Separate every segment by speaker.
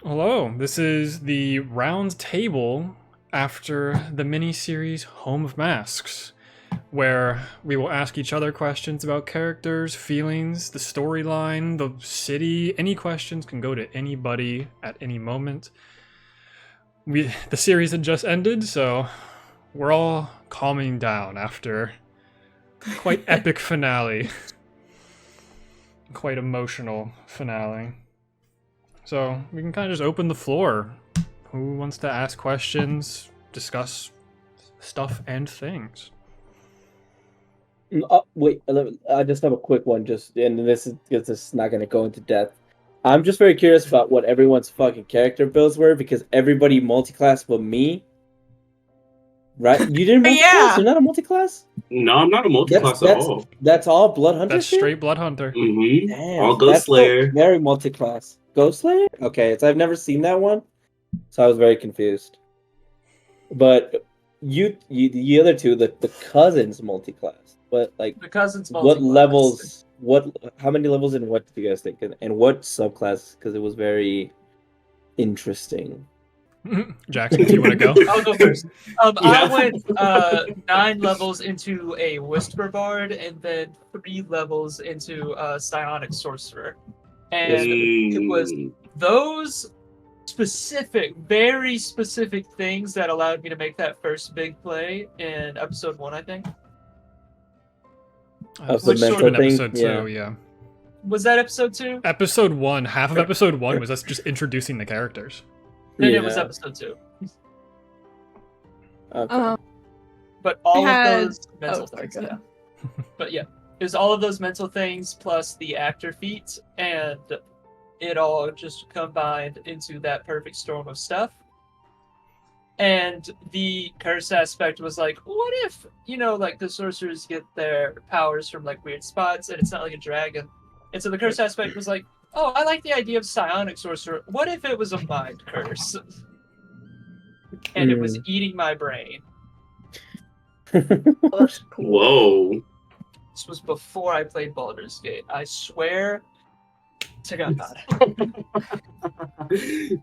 Speaker 1: Hello, this is the round table after the mini-series Home of Masks, where we will ask each other questions about characters, feelings, the storyline, the city. Any questions can go to anybody at any moment. The series had just ended, so we're all calming down after quite epic finale, quite emotional finale. So we can kind of just open the floor. Who wants to ask questions, discuss stuff and things?
Speaker 2: Wait, I just have a quick one. This is not going to go into depth. I'm just very curious about what everyone's fucking character builds were because everybody multi-class but me, right? You didn't multi-class.
Speaker 3: Yeah.
Speaker 2: You're not a multi-class.
Speaker 4: No, I'm not a multi-class at all.
Speaker 2: That's all Blood Hunter.
Speaker 1: That's straight Blood Hunter.
Speaker 4: Mm-hmm.
Speaker 2: Damn,
Speaker 4: All Ghost
Speaker 2: that's still
Speaker 4: Slayer.
Speaker 2: very multi-class. Ghost Slayer. Okay, so I've never seen that one, so I was very confused. But the other two, the cousins multi-class. But like,
Speaker 3: The cousins
Speaker 2: what
Speaker 3: multi-class.
Speaker 2: levels? How many levels and what did you guys think? And what subclass? Because it was very interesting.
Speaker 1: Jackson, do you want to go?
Speaker 3: I'll go first.
Speaker 4: Yeah.
Speaker 3: I went 9 levels into a Whisper Bard and then 3 levels into a Psionic Sorcerer. And it was those specific, very specific things that allowed me to make that first big play in episode 1, I think.
Speaker 2: Of the
Speaker 1: Sort of
Speaker 2: mental
Speaker 1: in
Speaker 2: thing,
Speaker 1: episode 2, yeah.
Speaker 3: Was that episode 2?
Speaker 1: Episode 1, half of episode 1 was us just introducing the characters.
Speaker 3: Then it was
Speaker 2: Yeah.
Speaker 3: episode 2.
Speaker 2: Okay.
Speaker 3: But all
Speaker 5: I had-
Speaker 3: of those mental
Speaker 5: sorry,
Speaker 3: things,
Speaker 5: go
Speaker 3: yeah.
Speaker 5: ahead.
Speaker 3: But yeah, it was all of those mental things plus the actor feats, and it all just combined into that perfect storm of stuff. And the curse aspect was like, what if, like the sorcerers get their powers from like weird spots and it's not like a dragon? And so the curse aspect was like, oh, I like the idea of psionic sorcerer. What if it was a mind curse? And it was eating my brain.
Speaker 5: Oh, that's cool.
Speaker 4: Whoa.
Speaker 3: This was before I played Baldur's Gate. I swear to God.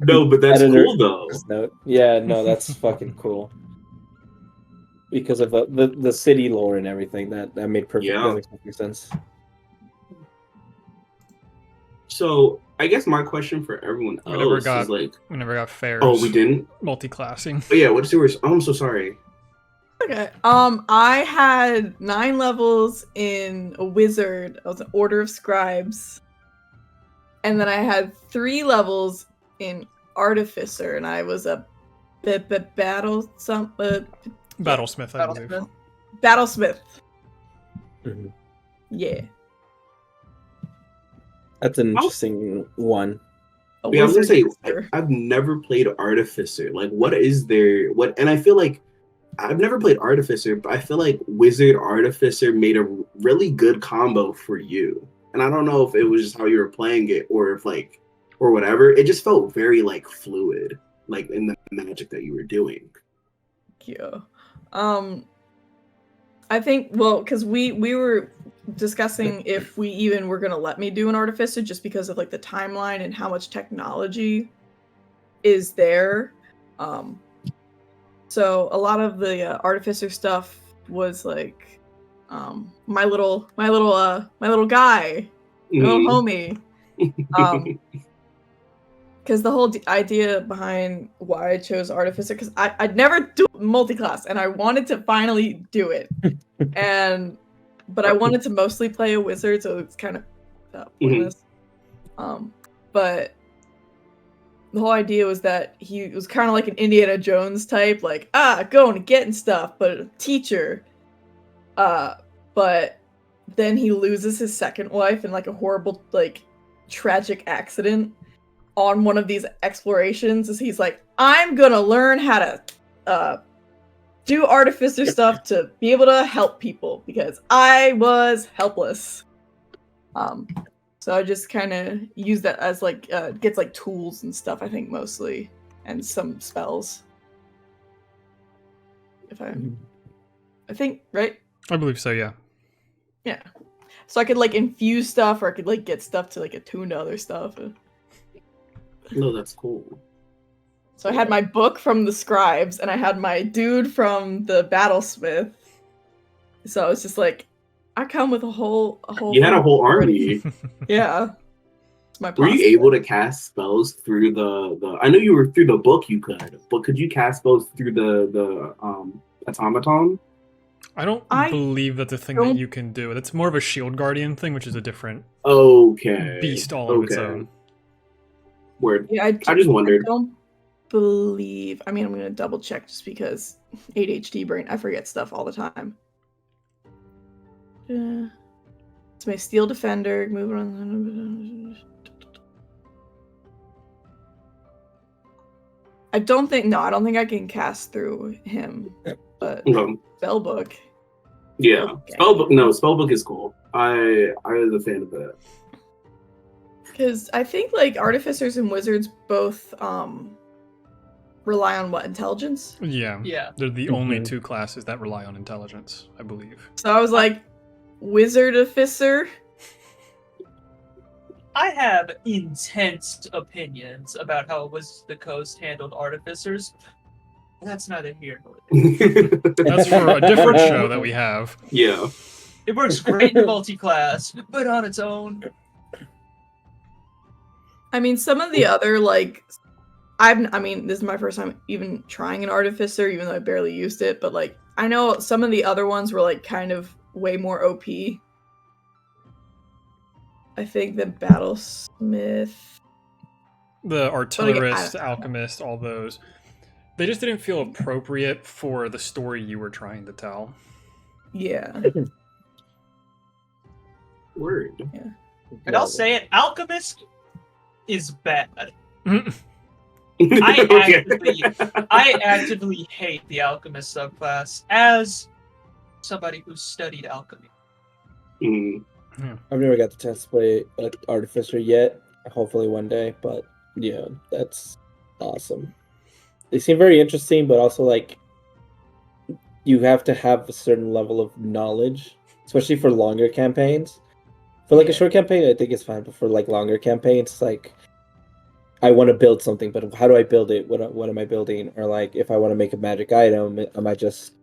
Speaker 4: No, but that's
Speaker 2: Editor.
Speaker 4: cool though.
Speaker 2: No, yeah, no, that's fucking cool. Because of the city lore and everything, that made perfect,
Speaker 4: Yeah.
Speaker 2: that makes perfect sense.
Speaker 4: So I guess my question for everyone
Speaker 1: We never
Speaker 4: else
Speaker 1: got-
Speaker 4: is like,
Speaker 1: We never got fairs.
Speaker 4: oh, we didn't.
Speaker 1: Multi-classing.
Speaker 4: Oh yeah, what's yours? Oh, I'm so sorry.
Speaker 5: Okay. I had 9 levels in a wizard. I was an order of scribes. And then I had 3 levels in artificer, and I was a battlesmith,
Speaker 1: Battlesmith, I believe.
Speaker 5: battlesmith.
Speaker 2: Mhm.
Speaker 5: Yeah.
Speaker 2: That's an interesting one.
Speaker 5: A
Speaker 4: Yeah, I was gonna say
Speaker 5: wizard.
Speaker 4: I've never played Artificer. Like, what is there? What? And I feel like I've never played Artificer, but I feel like Wizard Artificer made a really good combo for you. And I don't know if it was just how you were playing it, or if like, or whatever. It just felt very like fluid, like in the magic that you were doing.
Speaker 5: Yeah. I think, well, because we were discussing if we even were gonna let me do an artificer just because of like the timeline and how much technology is there. So a lot of the artificer stuff was like my little guy, my little homie. Because the whole idea behind why I chose Artificer, because I'd never do multi-class, and I wanted to finally do it. But I wanted to mostly play a wizard, so it's kind of pointless. But the whole idea was that he was kind of like an Indiana Jones type, like, going and getting stuff, but a teacher. But then he loses his second wife in like a horrible, like, tragic accident on one of these explorations, as he's like, I'm gonna learn how to do artificer stuff to be able to help people because I was helpless. So I just kind of use that as like gets like tools and stuff, I think, mostly, and some spells. If I think, right?
Speaker 1: I believe so, yeah.
Speaker 5: Yeah. So I could like infuse stuff, or I could like get stuff to like attune to other stuff.
Speaker 4: No, that's cool.
Speaker 5: So I had my book from the scribes, and I had my dude from the battlesmith. So it's just like, I come with a whole.
Speaker 4: You had a whole
Speaker 5: already.
Speaker 4: army.
Speaker 5: Yeah. It's my
Speaker 4: Were you
Speaker 5: posse.
Speaker 4: able to cast spells through the? I know you were through the book. You could, but could you cast spells through the automaton?
Speaker 1: I don't
Speaker 5: I
Speaker 1: believe that's a thing
Speaker 5: don't-
Speaker 1: that you can do. That's more of a shield guardian thing, which is a different
Speaker 4: Okay.
Speaker 1: beast all of its own.
Speaker 4: Word.
Speaker 5: Yeah,
Speaker 4: I just wondered.
Speaker 5: I don't believe. I mean, I'm gonna double check just because ADHD brain. I forget stuff all the time. It's my steel defender. Move on. I don't think. No, I don't think I can cast through him. But spellbook.
Speaker 4: Yeah,
Speaker 5: Okay.
Speaker 4: spellbook. No, spellbook is cool. I was a fan of that.
Speaker 5: Because I think like artificers and wizards both rely on what, intelligence?
Speaker 1: Yeah.
Speaker 3: Yeah.
Speaker 1: They're the only
Speaker 2: Mhm.
Speaker 1: two classes that rely on intelligence, I believe.
Speaker 5: So I was like, wizard officer.
Speaker 3: I have intense opinions about how Wizards of the Coast handled artificers. That's neither here nor there.
Speaker 1: That's for a different show that we have.
Speaker 4: Yeah.
Speaker 3: It works great in multi-class, but on its own.
Speaker 5: I mean, some of the other like, I mean, this is my first time even trying an artificer, even though I barely used it. But like, I know some of the other ones were like kind of way more OP. I think the battlesmith.
Speaker 1: The artillerist, alchemist, all those. They just didn't feel appropriate for the story you were trying to tell.
Speaker 5: Yeah.
Speaker 4: Word.
Speaker 3: And I'll say it, Alchemist is bad.
Speaker 4: Okay.
Speaker 3: I actively hate the Alchemist subclass as somebody who studied alchemy.
Speaker 4: Mm.
Speaker 2: I've never got the chance to play Artificer yet. Hopefully one day, but yeah, that's awesome. They seem very interesting, but also like you have to have a certain level of knowledge, especially for longer campaigns. For like a short campaign, I think it's fine, but for like longer campaigns, it's like I want to build something, but how do I build it? What am I building? Or like if I want to make a magic item, am I just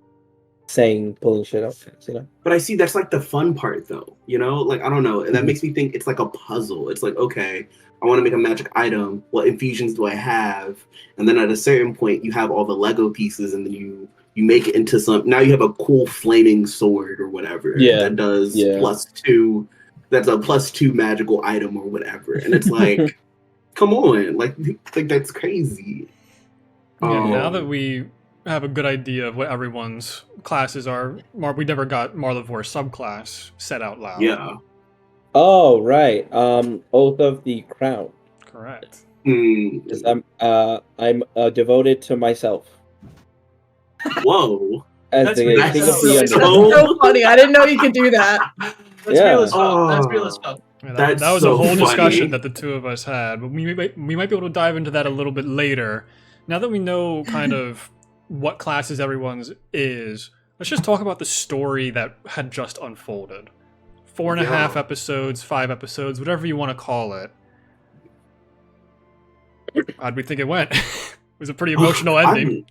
Speaker 2: pulling shit up, you know?
Speaker 4: But I see that's like the fun part though, you know? Like I don't know. And that makes me think it's like a puzzle. It's like, okay, I want to make a magic item. What infusions do I have? And then at a certain point you have all the Lego pieces and then you make it into now you have a cool flaming sword or whatever that does +2. That's a +2 magical item or whatever. And it's like, come on, like that's crazy.
Speaker 1: Yeah, now that we have a good idea of what everyone's classes are, we never got Marlevore's subclass said out loud.
Speaker 4: Yeah.
Speaker 2: Oh right. Oath of the Crown.
Speaker 1: Correct.
Speaker 2: Because I'm devoted to myself.
Speaker 4: Whoa.
Speaker 2: As
Speaker 3: That's
Speaker 2: the
Speaker 3: really
Speaker 2: king of
Speaker 3: so-
Speaker 2: the
Speaker 3: that's
Speaker 2: underworld.
Speaker 5: So funny. I didn't know you could do that.
Speaker 3: That's
Speaker 2: Yeah.
Speaker 3: real as fuck. That's real as fuck.
Speaker 1: Yeah,
Speaker 4: That's
Speaker 1: that was
Speaker 4: so
Speaker 1: a whole
Speaker 4: funny.
Speaker 1: discussion that the two of us had, but we might be able to dive into that a little bit later. Now that we know kind of what classes everyone's is, let's just talk about the story that had just unfolded. 4.5 episodes, 5 episodes, whatever you want to call it. How'd we think it went? It was a pretty emotional ending.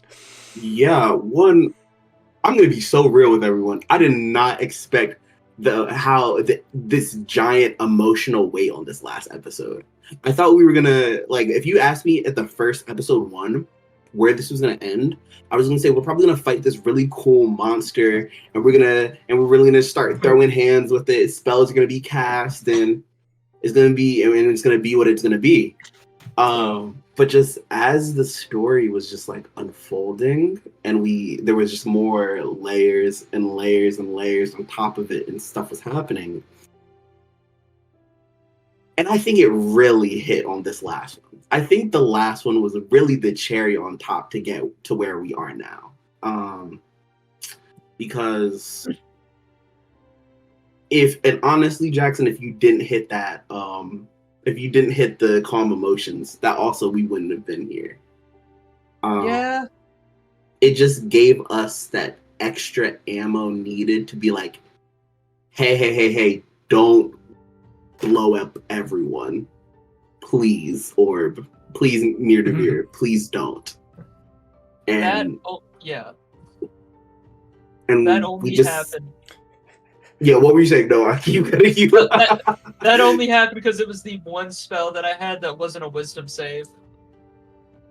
Speaker 4: I'm gonna be so real with everyone. I did not expect this giant emotional weight on this last episode. I thought we were gonna, like, if you asked me at the first episode 1 where this was gonna end, I was gonna say we're probably gonna fight this really cool monster and we're really gonna start throwing hands with it. Spells are gonna be cast and it's gonna be what it's gonna be. But just as the story was just like unfolding and there was just more layers and layers and layers on top of it and stuff was happening. And I think it really hit on this last one. I think the last one was really the cherry on top to get to where we are now. Because honestly, Jackson, if you didn't hit that, if you didn't hit the calm emotions, that also we wouldn't have been here.
Speaker 3: Yeah.
Speaker 4: It just gave us that extra ammo needed to be like, hey, don't blow up everyone. Please, Orb. please, Mirdavir, please don't. And
Speaker 3: yeah,
Speaker 4: and
Speaker 3: that
Speaker 4: we
Speaker 3: only
Speaker 4: just
Speaker 3: happened.
Speaker 4: Yeah, what were you saying? No, I keep cutting you.
Speaker 3: That only happened because it was the one spell that I had that wasn't a wisdom save.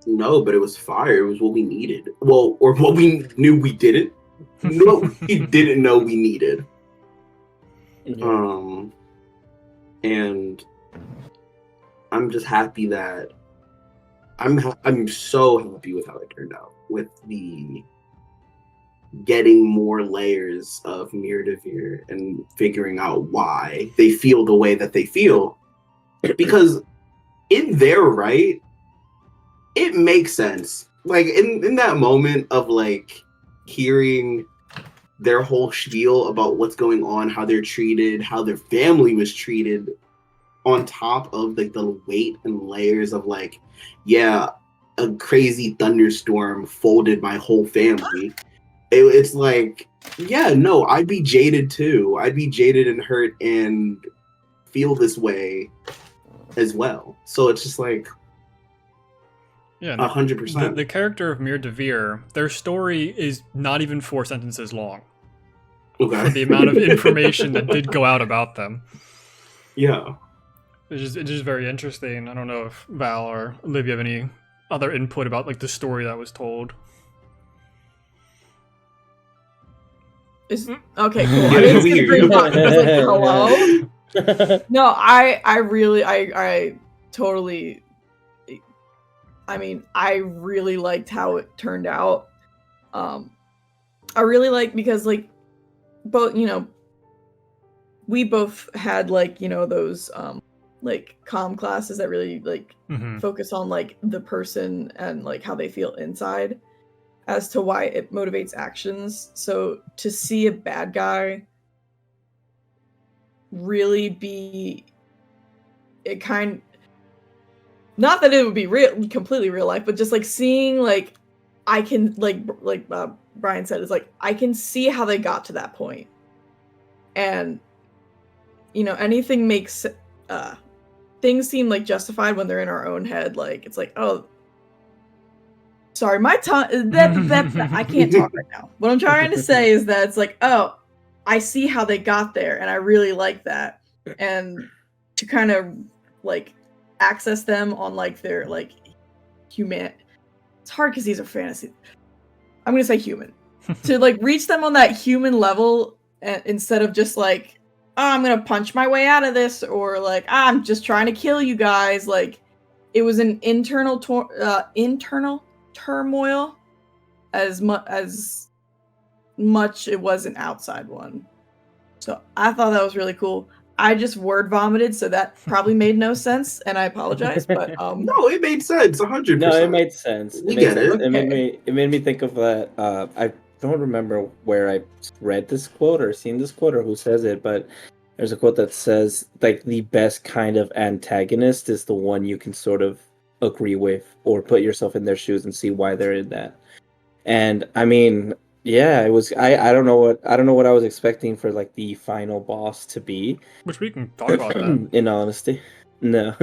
Speaker 4: No, but it was fire. It was what we needed. Well, or what we knew we didn't. No, we didn't know we needed.
Speaker 2: Yeah.
Speaker 4: And I'm just happy that I'm so happy with how it turned out, with the getting more layers of Mirdavir and figuring out why they feel the way that they feel. Because in their right, it makes sense. Like in that moment of like hearing their whole spiel about what's going on, how they're treated, how their family was treated, on top of like the weight and layers of like, yeah, a crazy thunderstorm folded my whole family. It's like, yeah, no, I'd be jaded too. I'd be jaded and hurt and feel this way as well. So it's just like,
Speaker 1: Yeah,
Speaker 4: 100%.
Speaker 1: the character of Mir Devere, their story is not even 4 sentences long.
Speaker 4: Okay.
Speaker 1: For the amount of information that did go out about them.
Speaker 4: Yeah.
Speaker 1: It's just very interesting. I don't know if Val or Olivia have any other input about like the story that was told.
Speaker 5: Okay, cool.
Speaker 4: Yeah,
Speaker 5: I didn't
Speaker 4: we
Speaker 5: see the
Speaker 4: hear
Speaker 5: green
Speaker 4: you.
Speaker 5: button. I was like, hello? No, I totally. I mean, I really liked how it turned out. I really like because like both, we both had like those like comm classes that really like focus on like the person and like how they feel inside as to why it motivates actions. So to see a bad guy really be not that it would be completely real life, but just like seeing like I can like Brian said, is like I can see how they got to that point. And anything makes things seem like justified when they're in our own head. Like it's like, oh, sorry, my tongue. That I can't talk right now. What I'm trying to say is that it's like, oh, I see how they got there, and I really like that. And to kind of like access them on like their like human. It's hard because these are fantasy. I'm gonna say human. To like reach them on that human level, instead of just like, oh, I'm gonna punch my way out of this, or like I'm just trying to kill you guys. Like it was an internal turmoil as much it was an outside one. So I thought that was really cool. I just word vomited, so that probably made no sense, and I apologize. But
Speaker 4: no, it made sense, 100%.
Speaker 2: No, it made sense.
Speaker 4: We get it.
Speaker 2: Okay. It made me think of that. I don't remember where I read this quote or seen this quote or who says it, but there's a quote that says like the best kind of antagonist is the one you can sort of agree with or put yourself in their shoes and see why they're in that. And I mean, yeah, it was. I don't know what I was expecting for like the final boss to be.
Speaker 1: Which we can talk about that.
Speaker 2: In honesty, no.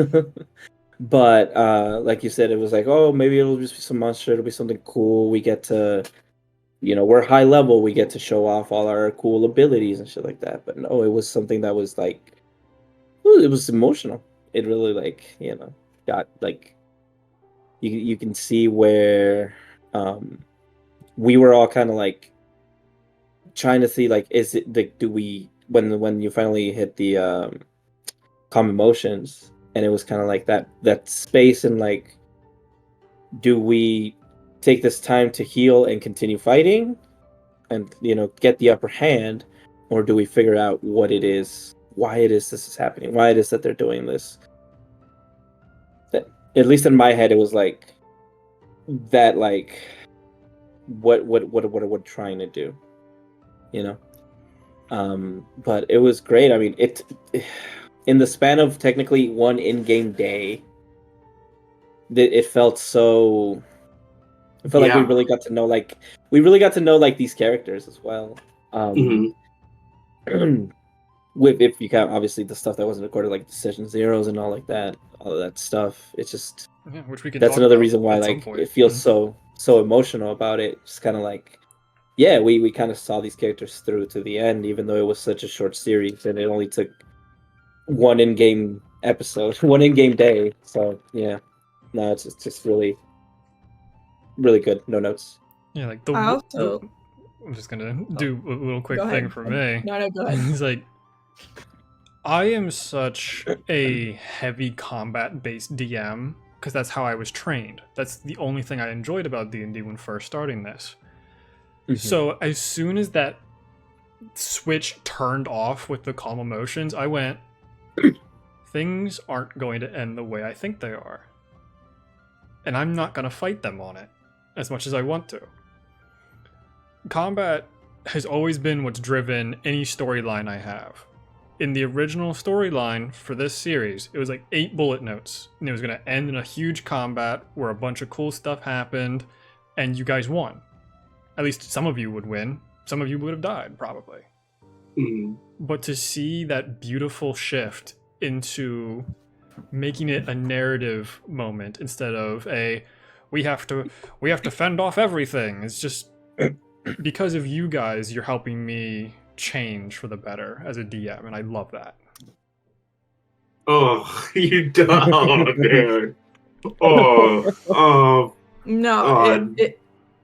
Speaker 2: But like you said, it was like, oh, maybe it'll just be some monster. It'll be something cool. We get to, we're high level. We get to show off all our cool abilities and shit like that. But no, it was something that was like, it was emotional. It really like, got like, you can see where we were all kind of like trying to see like, is it like, do we when you finally hit the calm emotions, and it was kind of like that space, and like, do we take this time to heal and continue fighting and get the upper hand, or do we figure out what it is, why it is this is happening, why it is that they're doing this? That, at least in my head, it was like that, like what we're trying to do, but it was great. I mean, it in the span of technically one in-game day, it felt so. It felt like we really got to know, like these characters as well. with if you count obviously the stuff that wasn't recorded, like the session zeros and all like that, all of that stuff. It's just
Speaker 1: Yeah, which we can.
Speaker 2: that's
Speaker 1: talk
Speaker 2: another
Speaker 1: about
Speaker 2: reason why
Speaker 1: at some
Speaker 2: like
Speaker 1: point.
Speaker 2: it feels
Speaker 1: Mhm.
Speaker 2: so emotional about it. It's kind of like yeah, we kind of saw these characters through to the end, even though it was such a short series and it only took one in-game episode, one in-game day. So yeah, no, it's just really good. No notes.
Speaker 1: Yeah, like
Speaker 5: I also
Speaker 1: I'm just gonna do a little quick
Speaker 5: go
Speaker 1: thing
Speaker 5: ahead.
Speaker 1: for me.
Speaker 5: No, go ahead.
Speaker 1: It's like I am such a heavy combat-based DM because that's how I was trained. That's the only thing I enjoyed about D&D when first starting this. So as soon as that switch turned off with the calm emotions, I went, things aren't going to end the way I think they are. And I'm not going to fight them on it as much as I want to. Combat has always been what's driven any storyline I have. In the original storyline for this series, it was like 8 bullet notes, and it was going to end in a huge combat where a bunch of cool stuff happened, and you guys won. At least some of you would win. Some of you would have died, probably.
Speaker 4: Mhm.
Speaker 1: But to see that beautiful shift into making it a narrative moment instead of a we have to fend off everything. It's just because of you guys, you're helping me change for the better as a DM, and I love that.
Speaker 4: Oh, you dog, dude. Oh,
Speaker 5: No,
Speaker 4: God.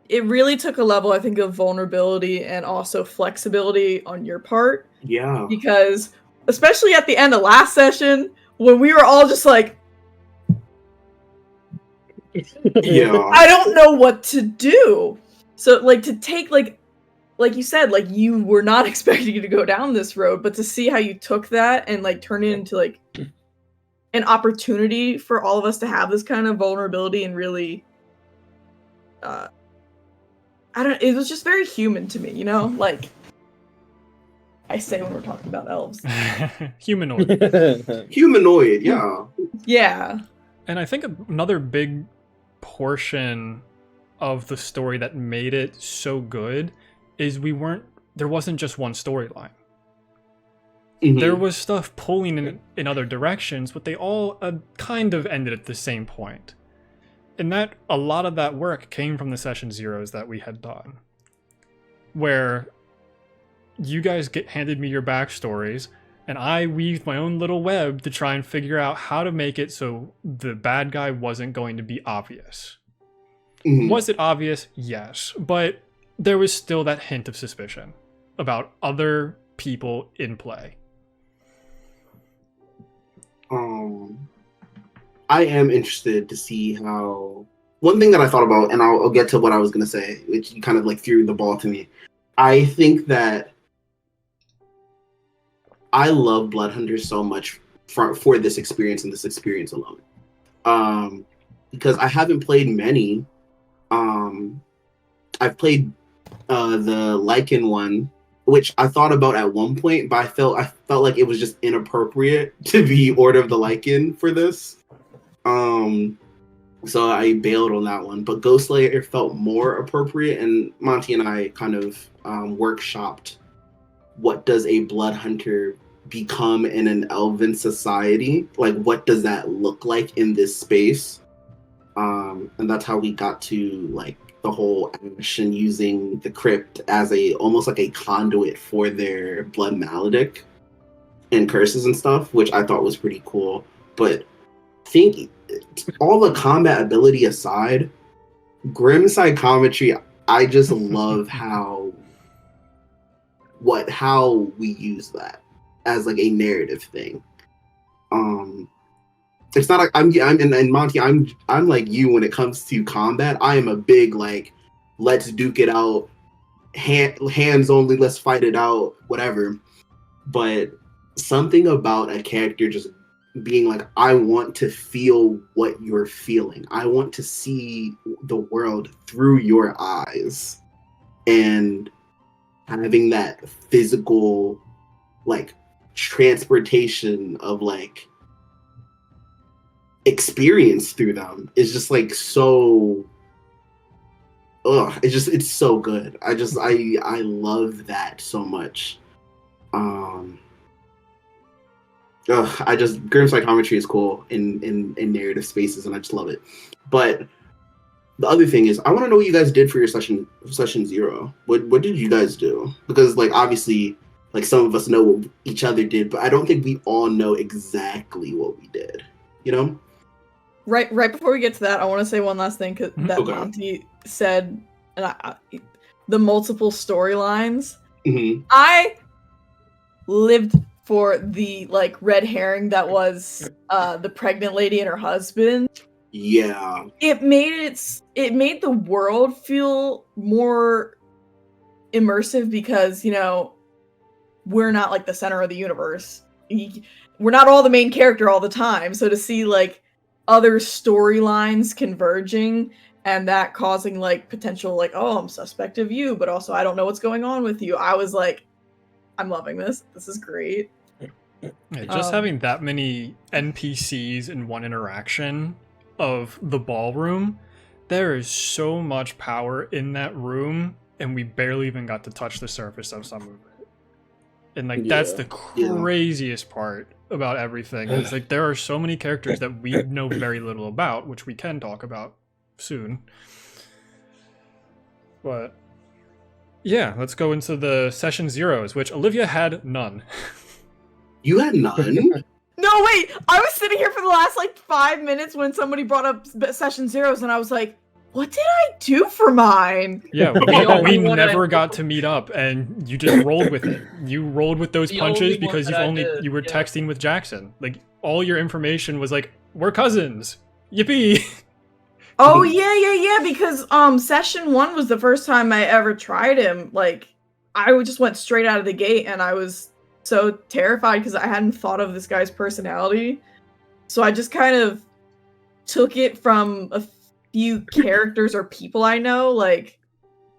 Speaker 5: it really took a level, I think, of vulnerability and also flexibility on your part.
Speaker 4: Yeah.
Speaker 5: Because especially at the end of last session, when we were all just like,
Speaker 4: Yeah.
Speaker 5: I don't know what to do. So like to take like you said, like you were not expecting to go down this road, but to see how you took that and like turn it into like an opportunity for all of us to have this kind of vulnerability and really it was just very human to me, you know? Like I say when we're talking about elves.
Speaker 1: Humanoid.
Speaker 4: Humanoid, yeah.
Speaker 5: Yeah.
Speaker 1: And I think another big portion of the story that made it so good is there wasn't just one storyline.
Speaker 4: Mhm.
Speaker 1: There was stuff pulling in other directions, but they all kind of ended at the same point. And that a lot of that work came from the session zeros that we had done, where you guys handed me your backstories, and I weaved my own little web to try and figure out how to make it so the bad guy wasn't going to be obvious.
Speaker 4: Mhm.
Speaker 1: Was it obvious? Yes, but there was still that hint of suspicion about other people in play.
Speaker 4: I am interested to see how. One thing that I thought about, and I'll get to what I was gonna say, which you kind of like threw the ball to me. I think that I love Blood Hunters so much for this experience and this experience alone. Because I haven't played many. I've played the Lycan one, which I thought about at one point, but I felt like it was just inappropriate to be Order of the Lycan for this. So I bailed on that one. But Ghost Slayer felt more appropriate, and Monty and I kind of workshopped what does a blood hunter become in an elven society? Like, what does that look like in this space? And that's how we got to like the whole action using the crypt as almost like a conduit for their blood maledict and curses and stuff, which I thought was pretty cool. But think all the combat ability aside, grim psychometry, I just love how we use that as like a narrative thing. It's not like I'm and Monty, I'm like you when it comes to combat. I am a big like let's duke it out, hands only, let's fight it out, whatever. But something about a character just being like, I want to feel what you're feeling. I want to see the world through your eyes. And having that physical, like, transportation of, like, experience through them is just, like, so... it's so good. I love that so much. I just grim psychometry is cool in narrative spaces, and I just love it. But the other thing is, I want to know what you guys did for your session 0. What did you guys do? Because like obviously, like some of us know what each other did, but I don't think we all know exactly what we did. You know?
Speaker 5: Right before we get to that, I want to say one last thing that
Speaker 4: Okay.
Speaker 5: Monty said, and the multiple storylines.
Speaker 4: Hmm.
Speaker 5: I lived for the like red herring that was the pregnant lady and her husband.
Speaker 4: Yeah.
Speaker 5: It made the world feel more immersive because, you know, we're not like the center of the universe. We're not all the main character all the time. So to see like other storylines converging and that causing like potential like, oh, I'm suspect of you, but also I don't know what's going on with you. I was like, I'm loving this. This is great.
Speaker 1: Yeah, just having that many NPCs in one interaction of the ballroom, there is so much power in that room, and we barely even got to touch the surface of some of it. And like that's the craziest part about everything. Is like there are so many characters that we know very little about, which we can talk about soon. But yeah, let's go into the session zeros, which Olivia had none.
Speaker 4: You had none?
Speaker 5: No, wait! I was sitting here for the last like 5 minutes when somebody brought up session zeros, and I was like, "What did I do for mine?"
Speaker 1: Yeah,
Speaker 3: The only
Speaker 1: we
Speaker 3: one
Speaker 1: never
Speaker 3: I-
Speaker 1: got to meet up, and you just rolled with it. You rolled with those
Speaker 3: The
Speaker 1: punches
Speaker 3: only one
Speaker 1: because
Speaker 3: that I did,
Speaker 1: you were
Speaker 3: yeah.
Speaker 1: texting with Jackson. Like all your information was like, "We're cousins, yippee!"
Speaker 5: Oh yeah, because session 1 was the first time I ever tried him. Like I just went straight out of the gate, and I was so terrified because I hadn't thought of this guy's personality. So I just kind of took it from a few characters or people I know. Like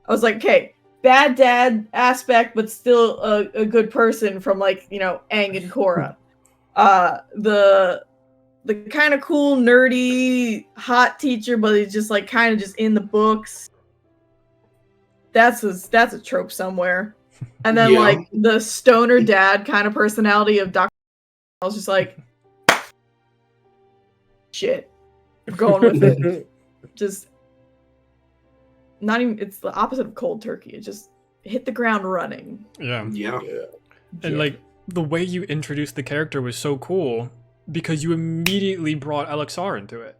Speaker 5: I was like, okay, bad dad aspect, but still a good person from like, you know, Aang and Korra. The kind of cool, nerdy, hot teacher, but he's just like kind of just in the books. That's a trope somewhere. And then
Speaker 4: Yeah.
Speaker 5: like the stoner dad kind of personality of Dr. I was just like, shit, we're going with it. Just not even. It's the opposite of cold turkey. It just hit the ground running.
Speaker 1: Yeah,
Speaker 4: Yeah.
Speaker 1: and like the way you introduced the character was so cool because you immediately brought LXR into it,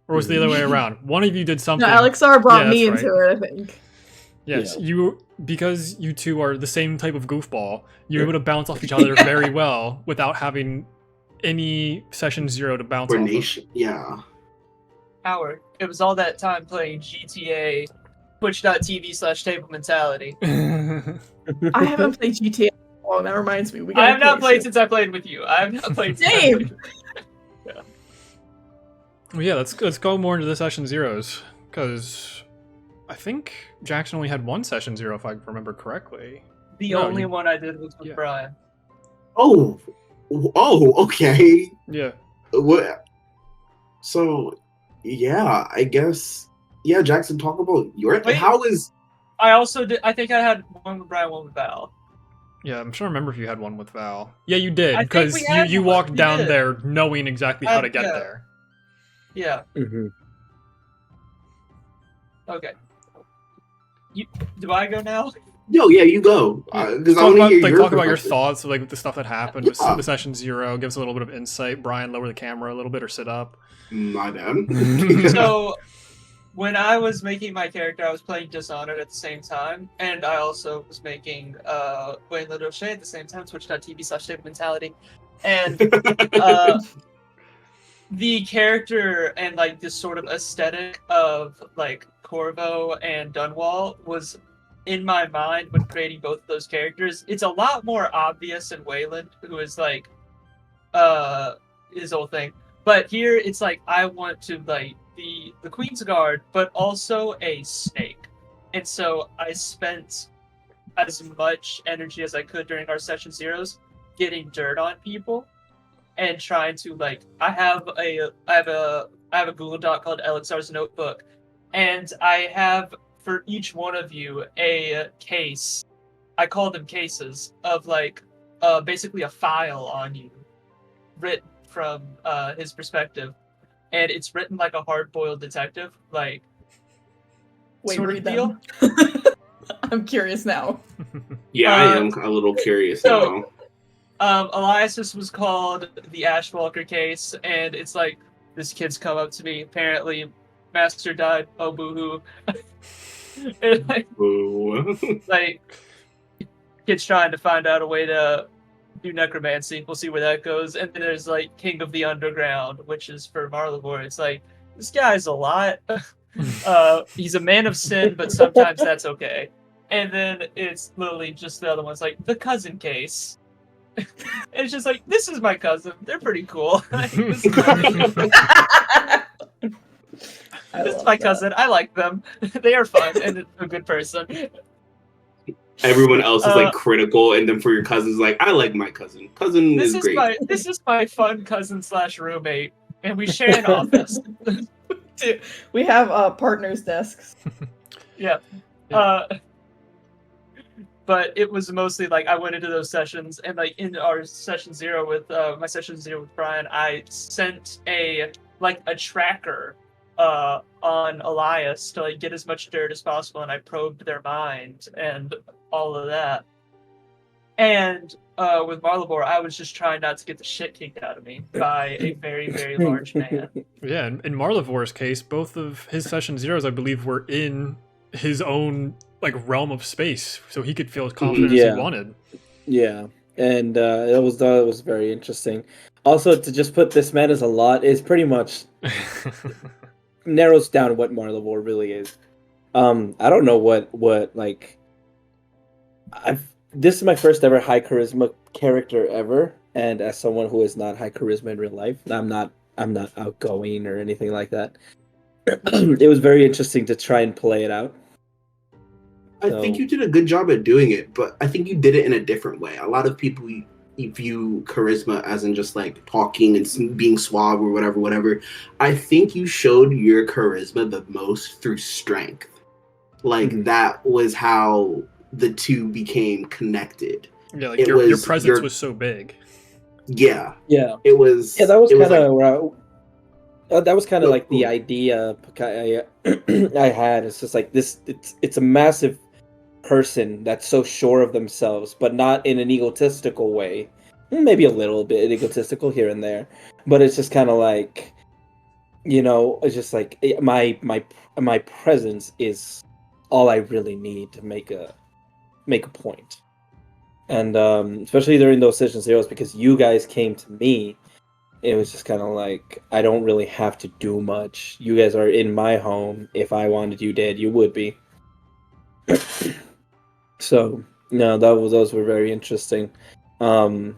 Speaker 1: or was it the other way around? One of you did something.
Speaker 5: No, LXR brought
Speaker 1: Yeah,
Speaker 5: me
Speaker 1: that's
Speaker 5: into it, I think.
Speaker 1: Yes,
Speaker 2: Yeah.
Speaker 1: because you two are the same type of goofball, you're able to bounce off each other very well without having any session 0 to bounce off of.
Speaker 4: Coordination. Yeah.
Speaker 3: Howard, it was all that time playing GTA, twitch.tv/table mentality.
Speaker 5: I haven't played GTA. Oh, that reminds me. We
Speaker 3: I have not
Speaker 5: play
Speaker 3: played since I played with you. I have not played since I
Speaker 5: Same.
Speaker 3: played with you.
Speaker 1: Well, yeah, let's go more into the session zeros because I think Jackson only had one session 0 if I remember correctly.
Speaker 3: The
Speaker 1: No,
Speaker 3: only
Speaker 1: you-
Speaker 3: one I did was with
Speaker 1: yeah.
Speaker 3: Brian.
Speaker 4: Oh. Okay.
Speaker 1: Yeah,
Speaker 4: What? So, yeah, I guess. Yeah, Jackson, talk about your.
Speaker 3: Wait.
Speaker 4: How is?
Speaker 3: I also did. I think I had one with Brian, one with Val.
Speaker 1: yeah, I'm trying to remember if you had one with Val. Yeah, you did
Speaker 3: I think
Speaker 1: because
Speaker 3: we had
Speaker 1: you
Speaker 3: one.
Speaker 1: walked
Speaker 3: We
Speaker 1: down
Speaker 3: did.
Speaker 1: there knowing exactly how to get
Speaker 3: yeah.
Speaker 1: there.
Speaker 3: Yeah.
Speaker 2: Mm-hmm.
Speaker 3: Okay. Do I go now?
Speaker 4: Yo, yeah, you go. Because I
Speaker 1: Talk
Speaker 4: want to
Speaker 1: about,
Speaker 4: hear
Speaker 1: like,
Speaker 4: your
Speaker 1: talk about your
Speaker 4: perspective.
Speaker 1: thoughts, like the stuff that happened
Speaker 4: Yeah.
Speaker 1: with session 0. Give us a little bit of insight. Brian, lower the camera a little bit or sit up.
Speaker 4: My bad.
Speaker 3: So, when I was making my character, I was playing Dishonored at the same time, and I also was making Wayne Ladoshe at the same time, twitch.tv/table mentality. And the character and like this sort of aesthetic of like Corvo and Dunwall was in my mind when creating both of those characters. It's a lot more obvious in Wayland, who is like his whole thing. But here it's like I want to like be the Queen's Guard, but also a snake. And so I spent as much energy as I could during our session zeros getting dirt on people and trying to like I have a Google Doc called LXR's Notebook, and I have for each one of you a case. I call them cases of like basically a file on you written from his perspective, and it's written like a hard-boiled detective, like
Speaker 5: Wait,
Speaker 3: sort of
Speaker 5: read
Speaker 3: deal.
Speaker 5: them. I'm curious now.
Speaker 4: Yeah, I am a little curious now.
Speaker 3: Elias's was called the Ashwalker case, and it's like this kid's come up to me. Apparently, master died. Oh, boo-hoo. And
Speaker 4: Ooh.
Speaker 3: like, kid's trying to find out a way to do necromancy. We'll see where that goes. And then there's like King of the Underground, which is for Marlivore. It's like, this guy's a lot. He's a man of sin, but sometimes that's okay. And then it's literally just the other one's like the cousin case. And it's just like, this is my cousin. They're pretty cool. This is my cousin. I like them. They are fun and a good person.
Speaker 4: Everyone else is like critical, and then for your cousins, like, I like my cousin. Cousin is great.
Speaker 3: This is my fun cousin / roommate, and we share an office.
Speaker 5: We have partners desks.
Speaker 3: Yeah. But it was mostly like I went into those sessions, and like in our session 0 with my session 0 with Brian, I sent a tracker on Elias to like get as much dirt as possible, and I probed their mind and all of that. And with Marlivore, I was just trying not to get the shit kicked out of me by a very, very large man.
Speaker 1: Yeah, in Marlivore's case, both of his session 0s, I believe, were in his own like realm of space, so he could feel as confident as he wanted.
Speaker 2: Yeah, and it was very interesting. Also, to just put this man as a lot is pretty much narrows down what Marlivore really is. I don't know what like this is my first ever high charisma character ever, and as someone who is not high charisma in real life, I'm not outgoing or anything like that. It was very interesting to try and play it out.
Speaker 4: I think you did a good job at doing it, but I think you did it in a different way. A lot of people view charisma as in just like talking and being suave or whatever. I think you showed your charisma the most through strength. Like that was how the two became connected.
Speaker 1: Yeah, like your presence was so big.
Speaker 2: Yeah.
Speaker 4: It was.
Speaker 2: Yeah, that was kind of like, that was kind of like the idea I had. It's just like this. It's a massive person that's so sure of themselves, but not in an egotistical way. Maybe a little bit egotistical here and there, but it's just kind of like, it's just like my presence is all I really need to make a point. And especially during those session 0s, because you guys came to me, it was just kind of like, I don't really have to do much. You guys are in my home. If I wanted you dead, you would be. So, no, those were very interesting. Do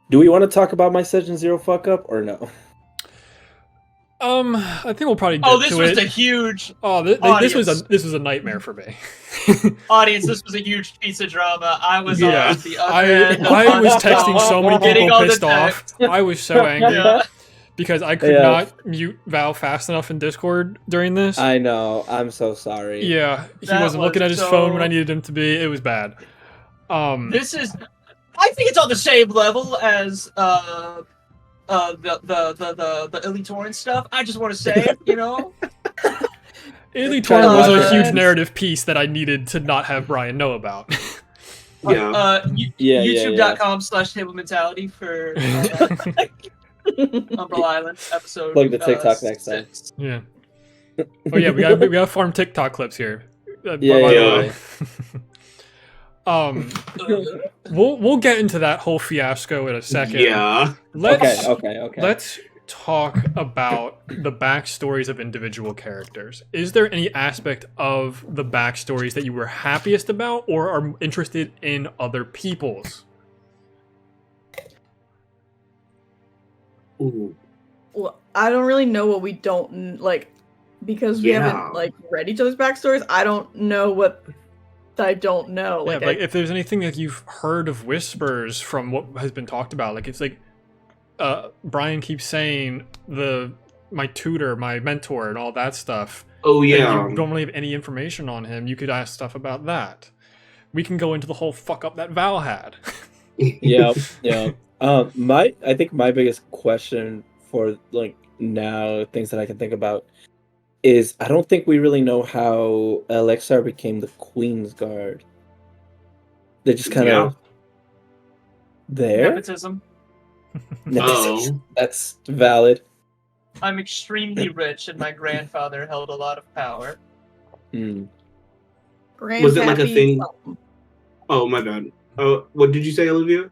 Speaker 2: we want to talk about my session 0 fuck up or no?
Speaker 1: I think we'll probably get to it.
Speaker 3: This was a huge.
Speaker 1: This was a nightmare for me.
Speaker 3: Audience, this was a huge piece of drama. I was on the other end.
Speaker 1: I was texting so many people pissed off. I was so angry because I could not mute Val fast enough in Discord during this.
Speaker 2: I know. I'm so sorry.
Speaker 1: Yeah, he wasn't looking at his phone when I needed him to be. It was bad.
Speaker 3: This is. I think it's on the same level as the Illy Torrent stuff. I just want to say,
Speaker 1: Illy Torrent was a huge narrative piece that I needed to not have Brian know about.
Speaker 3: YouTube.com/table mentality for Umbrella Island episode.
Speaker 2: Plug the TikTok next time.
Speaker 1: Yeah. Oh yeah, we gotta farm TikTok clips here. We'll get into that whole fiasco in a second.
Speaker 4: Yeah.
Speaker 2: Okay.
Speaker 1: Let's talk about the backstories of individual characters. Is there any aspect of the backstories that you were happiest about or are interested in other people's?
Speaker 4: Ooh.
Speaker 5: Well, I don't really know what we don't like because we haven't like read each other's backstories. I don't know what I don't know.
Speaker 1: Yeah, like if there's anything that you've heard of whispers from what has been talked about, like it's like Brian keeps saying my tutor, my mentor, and all that stuff.
Speaker 4: Oh yeah.
Speaker 1: You don't really have any information on him. You could ask stuff about that. We can go into the whole fuck up that Val had.
Speaker 2: Yeah. I think my biggest question for like now, things that I can think about is I don't think we really know how Alexar became the Queen's Guard. They're just kind
Speaker 4: Yeah.
Speaker 2: of there.
Speaker 3: Nepotism.
Speaker 4: Oh.
Speaker 2: That's valid.
Speaker 3: I'm extremely rich, and my grandfather held a lot of power.
Speaker 2: Hmm.
Speaker 4: Was it like a
Speaker 5: Grandpappy
Speaker 4: thing?
Speaker 5: something.
Speaker 4: Oh, my bad. Oh, what did you say, Olivia?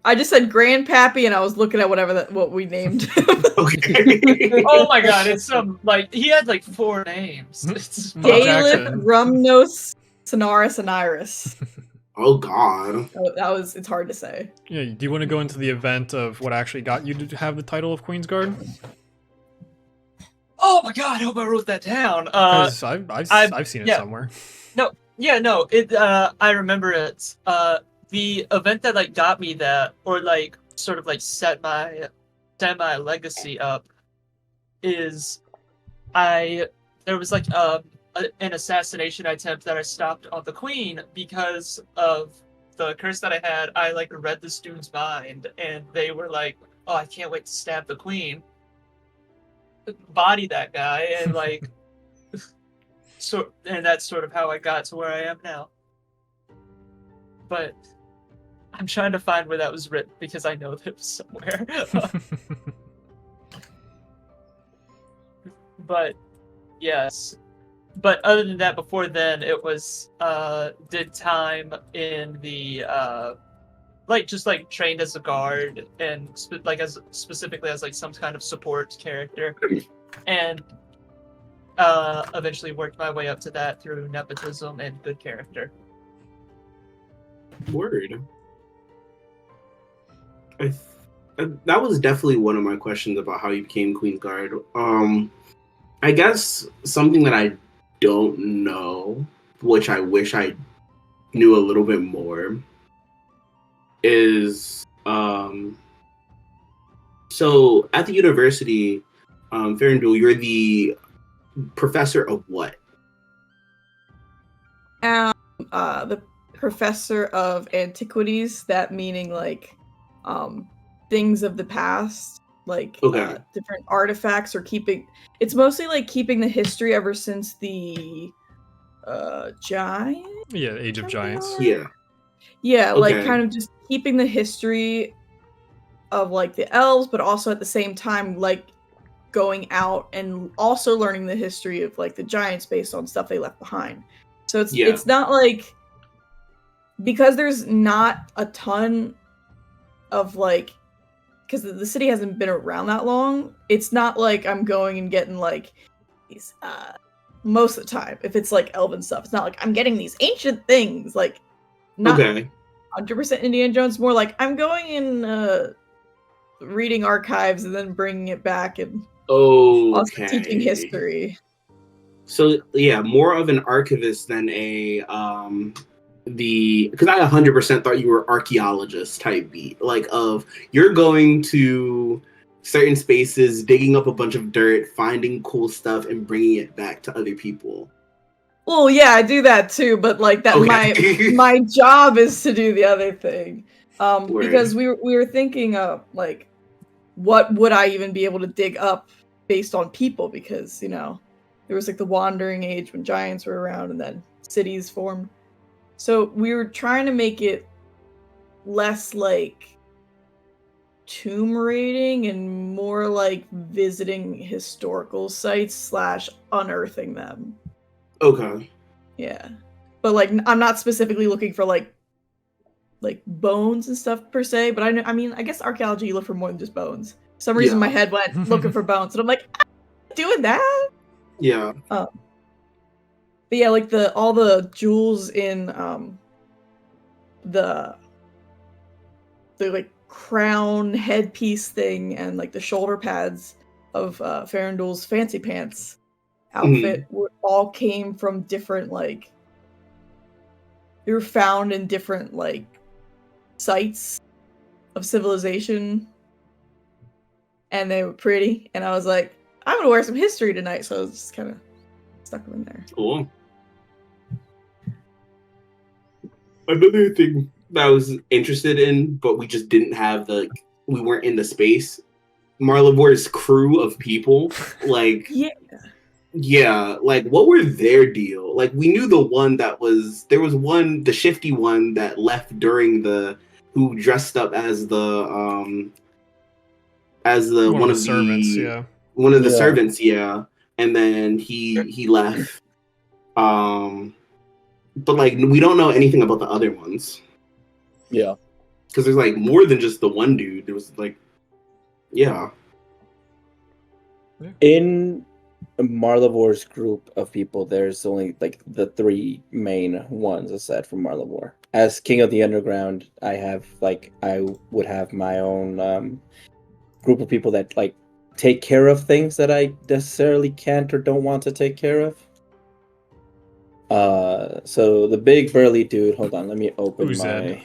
Speaker 5: I just said Grandpappy, and I was looking at what we named him.
Speaker 4: Okay.
Speaker 3: Oh my god, it's some like he had like 4 names. It's
Speaker 1: Michael
Speaker 5: Galip,
Speaker 1: Jackson.
Speaker 5: Rumnos, Sonaris, and Iris.
Speaker 4: Oh God.
Speaker 5: It's hard to say.
Speaker 1: Yeah, do you want to go into the event of what actually got you to have the title of Queen's Guard?
Speaker 3: Oh my god, I hope I wrote that down.
Speaker 1: Because I've seen it
Speaker 3: yeah.
Speaker 1: somewhere.
Speaker 3: I remember it. The event that like got me that, or like sort of like set my legacy up, is there was like an assassination attempt that I stopped on the Queen because of the curse that I had. I like read the student's mind, and they were like, "Oh, I can't wait to stab the Queen, body that guy," and like, and that's sort of how I got to where I am now. But I'm trying to find where that was written because I know that it was somewhere. But yes. But other than that, before then, it was did time in the just like trained as a guard and specifically as like some kind of support character, and eventually worked my way up to that through nepotism and good character.
Speaker 4: Word. That was definitely one of my questions about how you became Queen's Guard. I guess something that I don't know, which I wish I knew a little bit more, is so at the university, Ferndul, you're the professor of what?
Speaker 5: The professor of antiquities, that meaning like things of the past, like
Speaker 4: Okay.
Speaker 5: different artifacts, or it's mostly like keeping the history ever since the giant.
Speaker 1: Yeah, Age of Giants.
Speaker 4: Yeah.
Speaker 5: Like
Speaker 4: Okay.
Speaker 5: kind of just keeping the history of like the elves, but also at the same time like going out and also learning the history of like the giants based on stuff they left behind. So it's not like, because there's not a ton of like, because the city hasn't been around that long, it's not like I'm going and getting like these most of the time, if it's like elven stuff, it's not like I'm getting these ancient things, like not
Speaker 4: Okay.
Speaker 5: 100% Indiana Jones, more like I'm going and reading archives and then bringing it back and also teaching history.
Speaker 4: So yeah, more of an archivist than because I 100% thought you were archaeologist type beat, like of you're going to certain spaces, digging up a bunch of dirt, finding cool stuff, and bringing it back to other people.
Speaker 5: Well, yeah, I do that too, but like that my job is to do the other thing. Because we were thinking of like, what would I even be able to dig up based on people, because there was like the Wandering Age when giants were around and then cities formed. So we were trying to make it less like tomb raiding and more like visiting historical sites / unearthing them.
Speaker 4: Okay.
Speaker 5: Yeah. But like I'm not specifically looking for like bones and stuff per se, but I mean, I guess archaeology, you look for more than just bones. For some reason my head went looking for bones, and I'm like, I'm doing that.
Speaker 4: Yeah.
Speaker 5: But yeah, like all the jewels in the like crown headpiece thing and like the shoulder pads of Ferndul's fancy pants outfit all came from different, like, they were found in different like sites of civilization, and they were pretty, and I was like, I'm gonna wear some history tonight, so I was just kind of stuck them in there.
Speaker 4: Cool. Another thing that I was interested in, but we just didn't have we weren't in the space. Marlevore's crew of people, like
Speaker 5: Yeah.
Speaker 4: yeah, like what were their deal? Like we knew there was one, the shifty one that left during who dressed up as the
Speaker 1: One of the servants, yeah.
Speaker 4: one of the
Speaker 2: Yeah.
Speaker 4: servants, yeah. And then he left. But like we don't know anything about the other ones.
Speaker 2: Yeah.
Speaker 4: Because there's like more than just the one dude. There was like yeah.
Speaker 2: In Marlevore's group of people, there's only like the three main ones aside from Marlevore. As King of the Underground, I would have my own group of people that like take care of things that I necessarily can't or don't want to take care of. So the big burly dude, hold on, let me open
Speaker 1: Uzed.
Speaker 2: my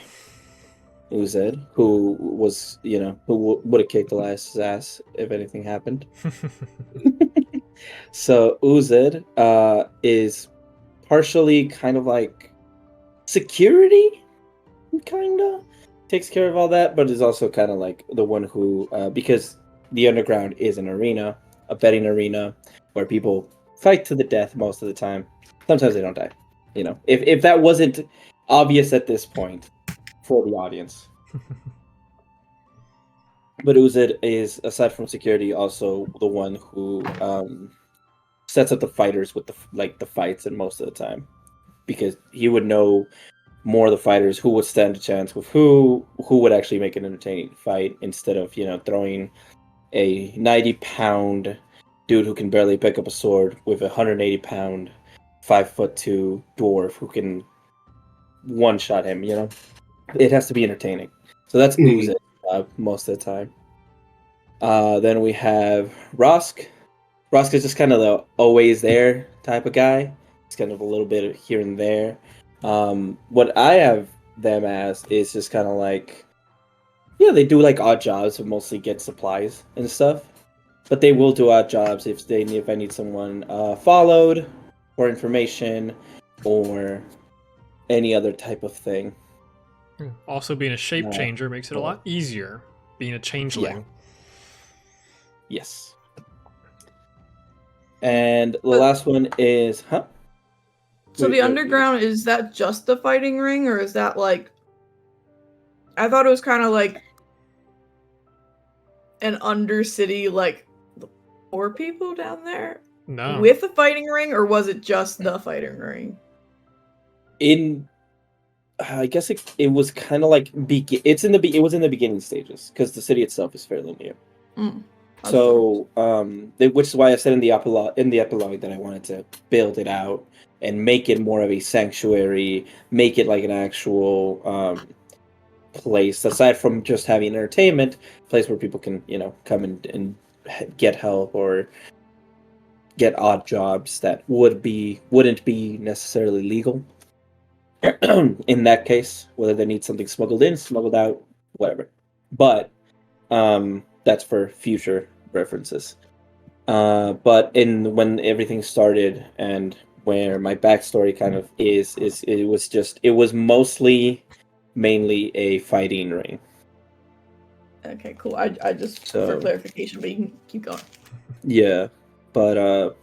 Speaker 2: Uzed, who was, who would have kicked Elias's ass if anything happened. So Uzed is partially kind of like security, kinda takes care of all that, but is also kind of like the one who, because the underground is an arena, a betting arena, where people fight to the death most of the time. Sometimes they don't die. If that wasn't obvious at this point for the audience. But Uzed is, aside from security, also the one who sets up the fighters with the fights and most of the time, because he would know more of the fighters who would stand a chance with who would actually make an entertaining fight, instead of throwing a 90-pound dude who can barely pick up a sword with a 180-pound 5'2" dwarf who can one shot him. It has to be entertaining. So that's Uzed most of the time. Then we have Rosk. Rosk is just kind of the always there type of guy. It's kind of a little bit here and there. What I have them as is just kind of like, yeah, they do like odd jobs, but mostly get supplies and stuff. But they will do odd jobs if I need someone followed, or information, or any other type of thing.
Speaker 1: Also, being a shape changer makes it a lot easier. Being a changeling.
Speaker 2: Yeah. Yes. And the last one is,
Speaker 5: So the underground, is that just the fighting ring, or is that like... I thought it was kind of like an undercity, like the poor people down there?
Speaker 1: No.
Speaker 5: With a fighting ring, or was it just the fighting ring?
Speaker 2: I guess it was kind of like it was in the beginning stages, because the city itself is fairly new. So, which is why I said in the epilogue that I wanted to build it out and make it more of a sanctuary, make it like an actual place, aside from just having entertainment, place where people can come and get help or get odd jobs that wouldn't be necessarily legal. In that case, whether they need something smuggled in, smuggled out, whatever. But that's for future references. But when everything started, and where my backstory kind of is it was mainly a fighting ring.
Speaker 5: Okay, cool. I just, for clarification, but you can keep going.
Speaker 2: Yeah, but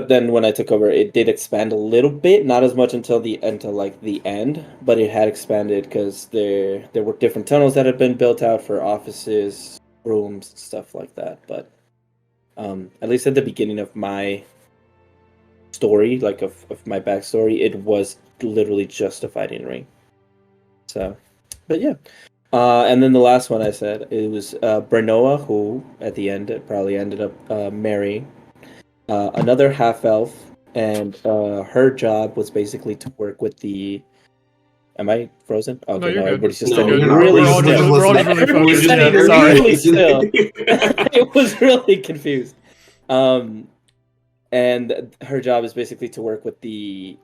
Speaker 2: then when I took over, it did expand a little bit, not as much until the end, but it had expanded because there were different tunnels that had been built out for offices, rooms, stuff like that. But at least at the beginning of my story, like of my backstory, it was literally just a fighting ring. So, but yeah. And then the last one I said, it was Brenoa, who at the end probably ended up marrying another half elf, and her job was basically to work with the. Am I frozen? Okay,
Speaker 1: no, you're good.
Speaker 2: everybody's just
Speaker 1: You're
Speaker 2: standing
Speaker 1: good.
Speaker 2: really
Speaker 1: We're all just really
Speaker 2: Everybody's
Speaker 1: focused.
Speaker 2: standing
Speaker 1: Yeah, sorry.
Speaker 2: really still. It was really confused. And her job is basically to work with the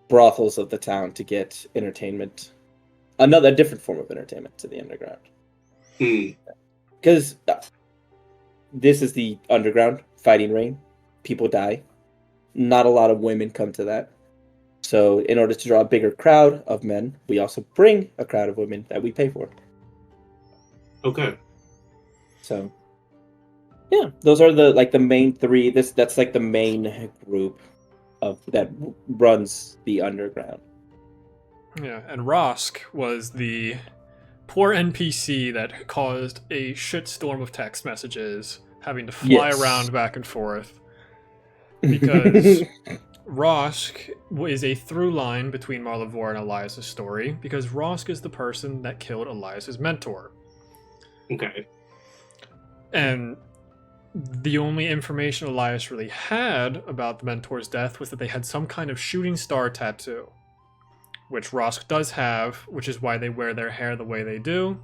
Speaker 2: brothels of the town to get entertainment, a different form of entertainment to the underground. Because this is the underground fighting ring. People die. Not a lot of women come to that. So in order to draw a bigger crowd of men, we also bring a crowd of women that we pay for.
Speaker 4: Okay.
Speaker 2: So yeah, those are the main three. That's like the main group of that runs the underground.
Speaker 1: Yeah, and Rosk was the poor NPC that caused a shitstorm of text messages, having to fly
Speaker 2: Yes.
Speaker 1: around back and forth. Because Rosk is a through line between Marlevor and Elias's story, because Rosk is the person that killed Elias's mentor.
Speaker 4: Okay.
Speaker 1: And the only information Elias really had about the mentor's death was that they had some kind of shooting star tattoo, which Rosk does have, which is why they wear their hair the way they do,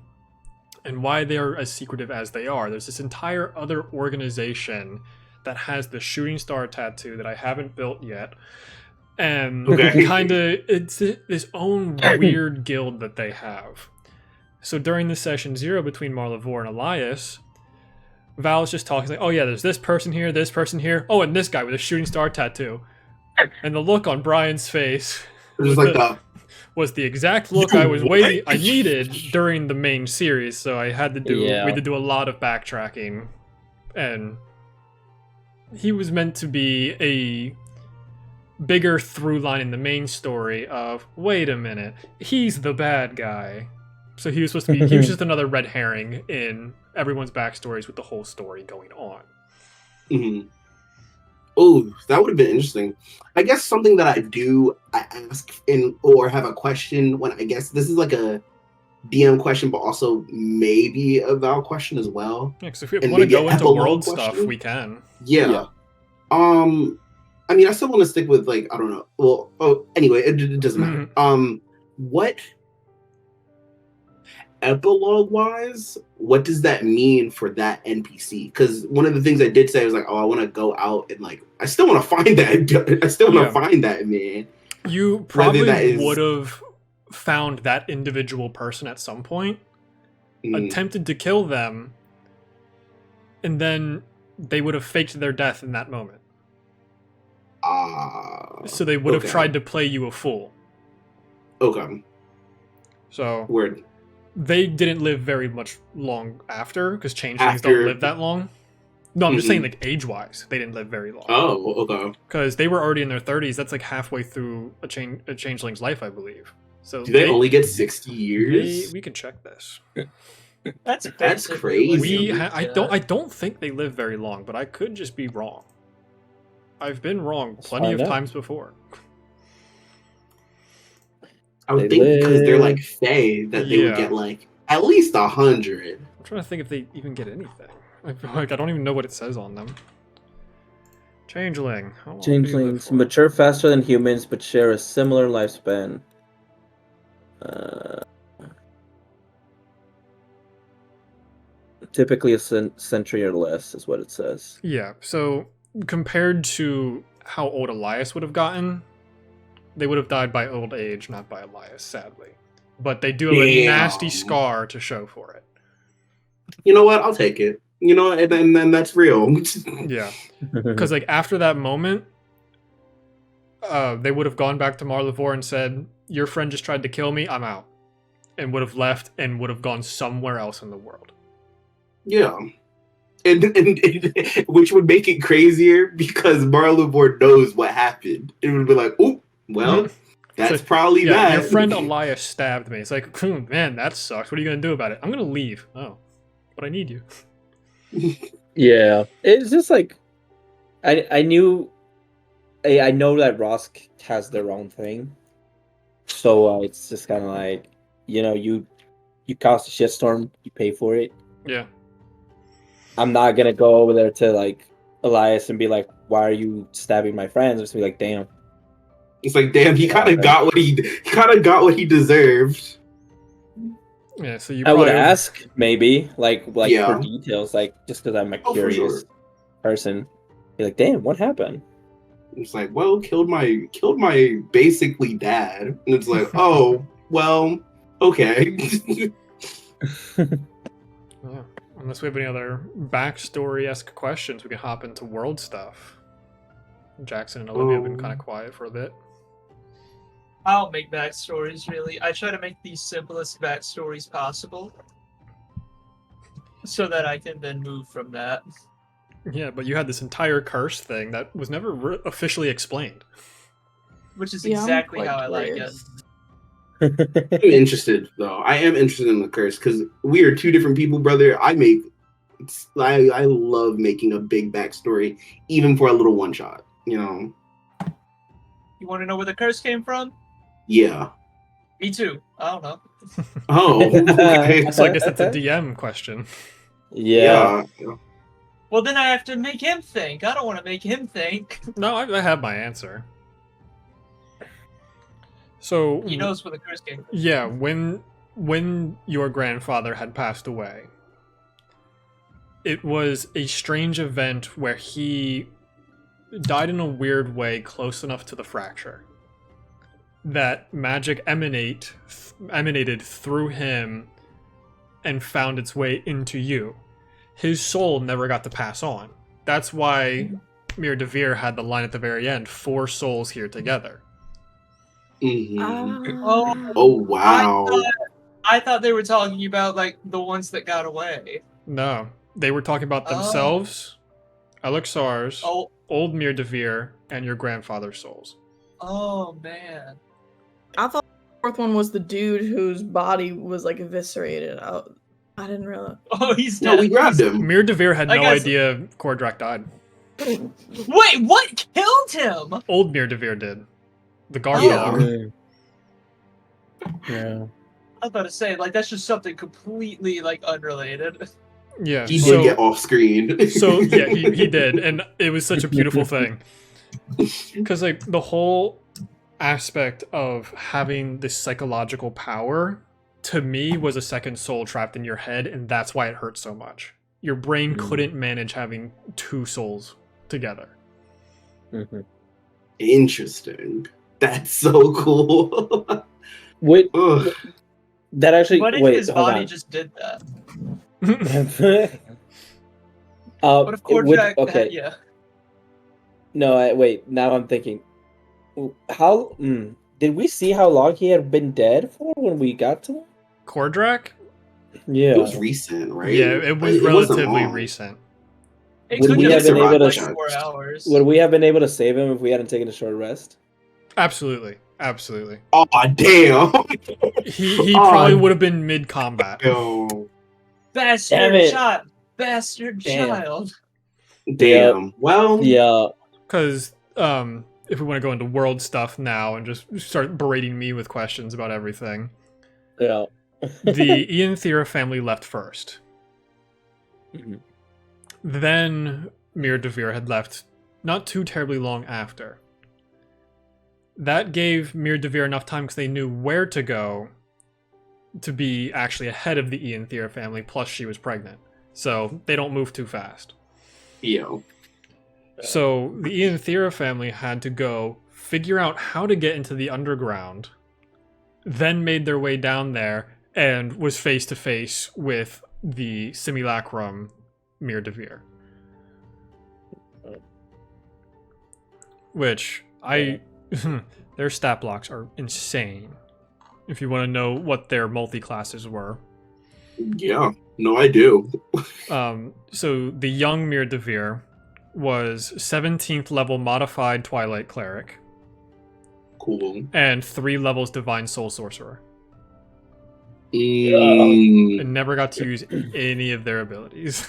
Speaker 1: and why they are as secretive as they are. There's this entire other organization that has the shooting star tattoo that I haven't built yet, and
Speaker 4: Okay.
Speaker 1: kind of it's this own weird guild that they have. So during the session 0 between Marlevor and Elias, Val's just talking like, oh yeah, there's this person here, oh, and this guy with a shooting star tattoo. And the look on Brian's face
Speaker 4: Just like that.
Speaker 1: was the exact look I was waiting, I needed during the main series. So I had to do,
Speaker 2: Yeah.
Speaker 1: we had to do a lot of backtracking, and he was meant to be a bigger through line in the main story of, wait a minute, he's the bad guy. So he was supposed to be, he was just another red herring in everyone's backstories with the whole story going on.
Speaker 4: Mm-hmm. Oh, that would have been interesting. I guess something that I ask or have a question when, I guess this is like a DM question, but also maybe a Val question as well.
Speaker 1: Yeah, because if we
Speaker 4: And
Speaker 1: want to
Speaker 4: maybe
Speaker 1: go
Speaker 4: an
Speaker 1: into
Speaker 4: epilogue
Speaker 1: world
Speaker 4: question?
Speaker 1: stuff, we can.
Speaker 4: Yeah. I mean, I still want to stick with, like, I don't know. Well, anyway, it doesn't matter. What epilogue wise, what does that mean for that NPC? Because one of the things I did say was like, oh, I want to go out and, like, I still want to find that. I still want to find that man.
Speaker 1: You probably
Speaker 4: that is-
Speaker 1: would have found that individual person at some point, attempted to kill them, and then they would have faked their death in that moment. So they would have tried to play you a fool.
Speaker 4: Okay.
Speaker 1: So
Speaker 4: Word.
Speaker 1: they didn't live very much long after, because changelings don't live that long. No, I'm just saying, like, age-wise, they didn't live very long.
Speaker 4: Oh, okay.
Speaker 1: Because they were already in their 30s. That's like halfway through a changeling's life, I believe. So
Speaker 4: do they only get 60 years?
Speaker 1: We can check this.
Speaker 3: That's
Speaker 4: crazy.
Speaker 1: I don't think they live very long, but I could just be wrong. I've been wrong plenty of times before.
Speaker 4: I would think because they're like Fae that they would get like at least 100.
Speaker 1: I'm trying to think if they even get anything. I don't even know what it says on them. Changeling. How long do you live
Speaker 2: Changelings
Speaker 1: for?
Speaker 2: mature faster than humans, but share a similar lifespan. Typically a century or less is what it says.
Speaker 1: Yeah, so compared to how old Elias would have gotten, they would have died by old age, not by Elias, sadly. But they do have a nasty scar to show for it.
Speaker 4: You know what? I'll take it. You know, and then that's real.
Speaker 1: Yeah. Because, like, after that moment, they would have gone back to Marlevor and said, your friend just tried to kill me, I'm out. And would have left and would have gone somewhere else in the world.
Speaker 4: Yeah. And which would make it crazier because Marlevor knows what happened. It would be like, oh, well, that's probably that.
Speaker 1: Your friend Elias stabbed me. It's like, man, that sucks. What are you going to do about it? I'm going to leave. Oh, but I need you.
Speaker 2: Yeah. It's just like, I know that Rosk has their own thing. So it's just kind of like, you know, you cause a shitstorm, you pay for it.
Speaker 1: Yeah.
Speaker 2: I'm not gonna go over there to like Elias and be like, "Why are you stabbing my friends?" Just be like, "Damn."
Speaker 4: It's like, damn, he kind of got what he deserved.
Speaker 1: Yeah. So you.
Speaker 2: I would ask maybe like
Speaker 4: Yeah.
Speaker 2: for details, like just because I'm a curious person. Be like, "Damn, what happened?"
Speaker 4: It's like, well, killed my basically dad, and it's like, oh, well, okay.
Speaker 1: Yeah. Unless we have any other backstory-esque questions, we can hop into world stuff. Jackson and Olivia have been kind of quiet for a bit.
Speaker 3: I don't make backstories really. I try to make the simplest backstories possible, so that I can then move from that.
Speaker 1: Yeah, but you had this entire curse thing that was never officially explained.
Speaker 3: Which is
Speaker 5: Yeah, I'm
Speaker 3: exactly
Speaker 5: quite
Speaker 3: how I like it.
Speaker 5: curious.
Speaker 4: I'm interested though. I am interested in the curse because we are two different people, brother. I love making a big backstory, even for a little one shot. You know?
Speaker 3: You want to know where the curse came from?
Speaker 4: Yeah.
Speaker 3: Me too. I don't know.
Speaker 4: Oh, okay.
Speaker 1: So I guess that's a DM question.
Speaker 2: Yeah.
Speaker 4: Yeah.
Speaker 3: Well, then I have to make him think. I don't want to make him think.
Speaker 1: No, I have my answer. So
Speaker 3: He knows where the curse came from.
Speaker 1: yeah, when your grandfather had passed away, it was a strange event where he died in a weird way close enough to the fracture that magic emanated through him and found its way into you. His soul never got to pass on. That's why Mir Devere had the line at the very end, 4 souls here together.
Speaker 4: Mhm.
Speaker 5: Ah.
Speaker 4: Oh wow.
Speaker 3: I thought they were talking about like the ones that got away.
Speaker 1: No, they were talking about themselves, Elixar's,
Speaker 3: Oh,
Speaker 1: old Mir Devere, and your grandfather's souls.
Speaker 3: oh man.
Speaker 5: I thought the fourth one was the dude whose body was like eviscerated. I didn't realize.
Speaker 3: Oh, he's
Speaker 4: No,
Speaker 3: dead.
Speaker 4: we grabbed him.
Speaker 1: Mir Devere had
Speaker 3: I
Speaker 1: no
Speaker 3: guess-
Speaker 1: idea Kordrak died.
Speaker 3: Wait, what killed him?
Speaker 1: Old Mir Devere did. The guard
Speaker 3: Oh.
Speaker 1: dog.
Speaker 2: Yeah.
Speaker 3: I was about to say, like, that's just something completely like unrelated.
Speaker 1: Yeah.
Speaker 4: He
Speaker 1: so,
Speaker 4: did get off screen.
Speaker 1: so yeah, he did, and it was such a beautiful thing. Because like the whole aspect of having this psychological power, to me, was a second soul trapped in your head, and that's why it hurt so much. Your brain couldn't manage having 2 souls together.
Speaker 2: Mhm.
Speaker 4: Interesting. That's so cool.
Speaker 2: Wait,
Speaker 4: Ugh.
Speaker 2: that actually.
Speaker 3: What if
Speaker 2: wait,
Speaker 3: his
Speaker 2: hold
Speaker 3: body
Speaker 2: on.
Speaker 3: just did that? What if Kordrak
Speaker 2: okay.
Speaker 3: yeah.
Speaker 2: No, wait. Now I'm thinking. How did we see how long he had been dead for when we got to him?
Speaker 1: Kordrak?
Speaker 2: Yeah.
Speaker 4: It was recent, right?
Speaker 1: Yeah, it was
Speaker 4: Like, wasn't
Speaker 1: relatively
Speaker 4: long.
Speaker 1: recent.
Speaker 3: It
Speaker 2: Would
Speaker 3: could
Speaker 2: we
Speaker 3: have
Speaker 2: have
Speaker 3: been
Speaker 2: been able
Speaker 3: like
Speaker 2: to-
Speaker 3: 4 hours.
Speaker 2: Would we have been able to save him if we hadn't taken a short rest?
Speaker 1: Absolutely. Absolutely.
Speaker 4: Oh damn.
Speaker 1: He
Speaker 4: Oh,
Speaker 1: probably would have been mid combat.
Speaker 4: Yo.
Speaker 2: Damn
Speaker 3: Bastard
Speaker 2: it.
Speaker 3: child. Bastard
Speaker 2: Damn.
Speaker 3: child.
Speaker 4: Damn. Well,
Speaker 2: Yeah.
Speaker 1: Because if we want to go into world stuff now and just start berating me with questions about everything,
Speaker 2: Yeah.
Speaker 1: the Ian Thera family left first.
Speaker 2: Mhm.
Speaker 1: Then Mir Devere had left not too terribly long after. That gave Mir Devere enough time because they knew where to go to be actually ahead of the Ian Thera family, plus she was pregnant. So they don't move too fast.
Speaker 4: yo.
Speaker 1: So the Ian Thera family had to go figure out how to get into the underground, then made their way down there and was face to face with the simulacrum Mir Devere. Which their stat blocks are insane. If you want to know what their multi-classes were.
Speaker 4: Yeah. No, I do.
Speaker 1: So the young Mir Devere was 17th level modified Twilight Cleric
Speaker 4: Cool.
Speaker 1: and 3 levels Divine Soul Sorcerer.
Speaker 4: Mm,
Speaker 1: And never got to use any of their abilities.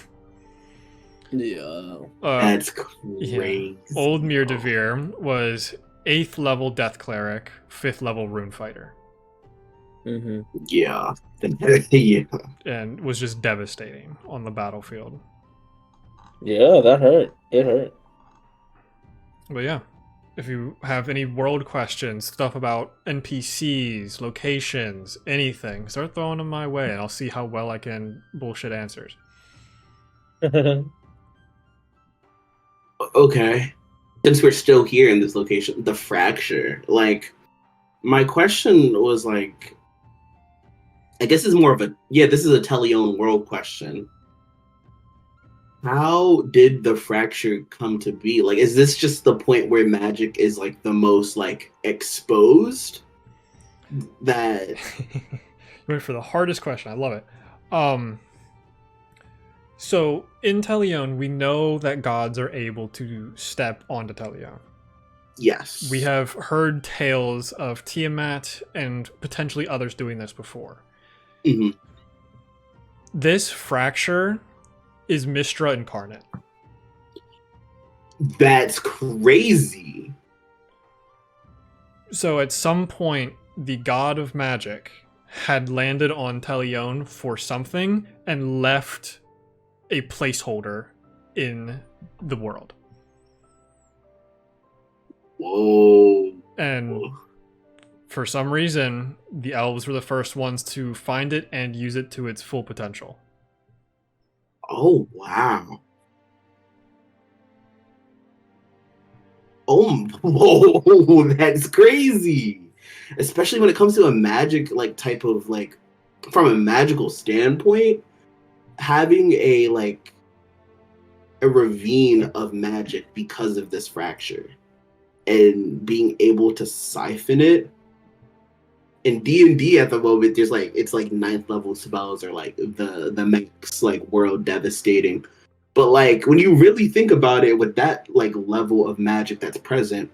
Speaker 2: Yeah.
Speaker 4: that's crazy.
Speaker 1: Old Mir Devere was 8th level Death Cleric, 5th level Rune Fighter,
Speaker 2: Mm-hmm.
Speaker 4: Yeah. Yeah.
Speaker 1: and was just devastating on the battlefield.
Speaker 2: Yeah, that hurt. It hurt.
Speaker 1: But yeah, if you have any world questions, stuff about NPCs, locations, anything, start throwing them my way, and I'll see how well I can bullshit answers.
Speaker 4: Okay. Since we're still here in this location, the fracture. Like, my question was like, I guess it's more of a this is a Teleon world question. How did the fracture come to be? Like, is this just the point where magic is like the most like exposed? that
Speaker 1: You went for the hardest question. I love it. So in Telion, we know that gods are able to step onto Telion.
Speaker 4: yes,
Speaker 1: We have heard tales of Tiamat and potentially others doing this before.
Speaker 4: Mhm.
Speaker 1: This fracture is Mystra incarnate.
Speaker 4: That's crazy.
Speaker 1: So at some point, the god of magic had landed on Telion for something and left a placeholder in the world.
Speaker 4: Whoa.
Speaker 1: And for some reason, the elves were the first ones to find it and use it to its full potential.
Speaker 4: Oh wow. Oh, whoa, that's crazy. Especially when it comes to a magic like type of like from a magical standpoint, having a ravine of magic because of this fracture and being able to siphon it. In D&D at the moment, there's like it's like ninth level spells are like the max like world devastating. But like when you really think about it, with that like level of magic that's present,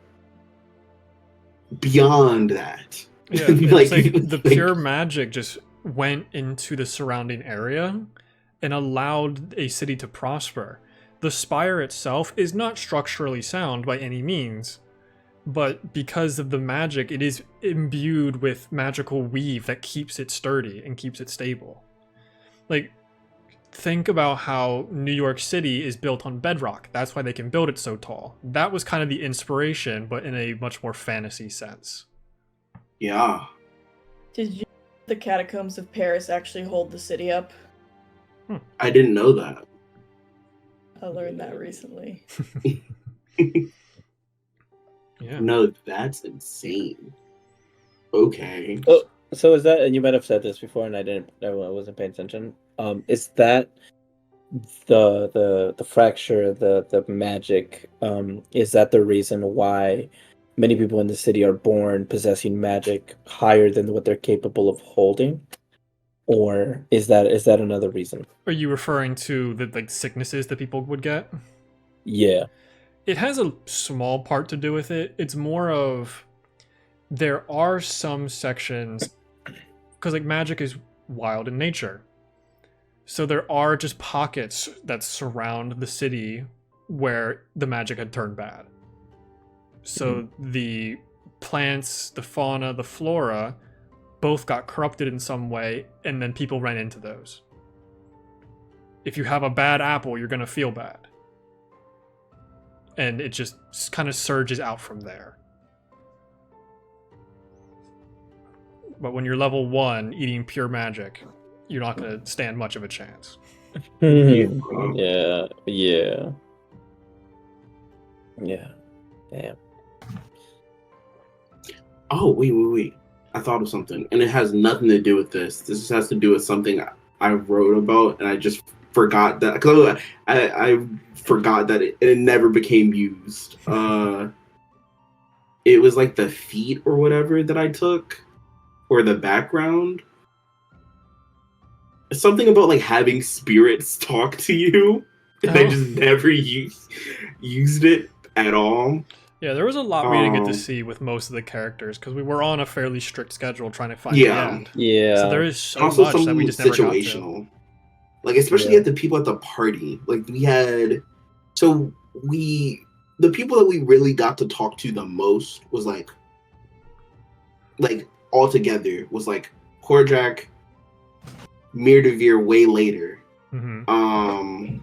Speaker 4: beyond that,
Speaker 1: Yeah, it's like the pure magic just went into the surrounding area and allowed a city to prosper. The spire itself is not structurally sound by any means, but because of the magic, it is imbued with magical weave that keeps it sturdy and keeps it stable. Like, think about how New York City is built on bedrock. That's why they can build it so tall. That was kind of the inspiration, but in a much more fantasy sense.
Speaker 4: Yeah.
Speaker 5: Did you the catacombs of Paris actually hold the city up?
Speaker 4: I didn't know that.
Speaker 5: I learned that recently.
Speaker 1: Yeah.
Speaker 4: No, that's insane. Okay.
Speaker 2: Oh, so is that? And you might have said this before, and I wasn't paying attention. Is that the fracture, the magic? Is that the reason why many people in the city are born possessing magic higher than what they're capable of holding, or is that another reason?
Speaker 1: Are you referring to the like sicknesses that people would get?
Speaker 2: Yeah.
Speaker 1: It has a small part to do with it. It's more of there are some sections because like magic is wild in nature. So there are just pockets that surround the city where the magic had turned bad. So the plants, the fauna, the flora both got corrupted in some way, and then people ran into those. If you have a bad apple, you're going to feel bad. And it just kind of surges out from there. But when you're level 1 eating pure magic, you're not going to stand much of a chance.
Speaker 2: Yeah. Damn.
Speaker 4: Oh, wait. I thought of something, and it has nothing to do with this. This just has to do with something I wrote about, and I just forgot that because I forgot that it never became used. It was like the feat or whatever that I took, or the background. Something about like having spirits talk to you, and I just never used it at all.
Speaker 1: Yeah, there was a lot we didn't get to see with most of the characters because we were on a fairly strict schedule trying to find the end.
Speaker 2: Yeah.
Speaker 1: So there is so
Speaker 4: Also,
Speaker 1: much that we just never got to.
Speaker 4: Like especially at the people at the party. Like we had, the people that we really got to talk to the most was like all together was like Kordrak, Mirdavir way later.
Speaker 1: Mm-hmm.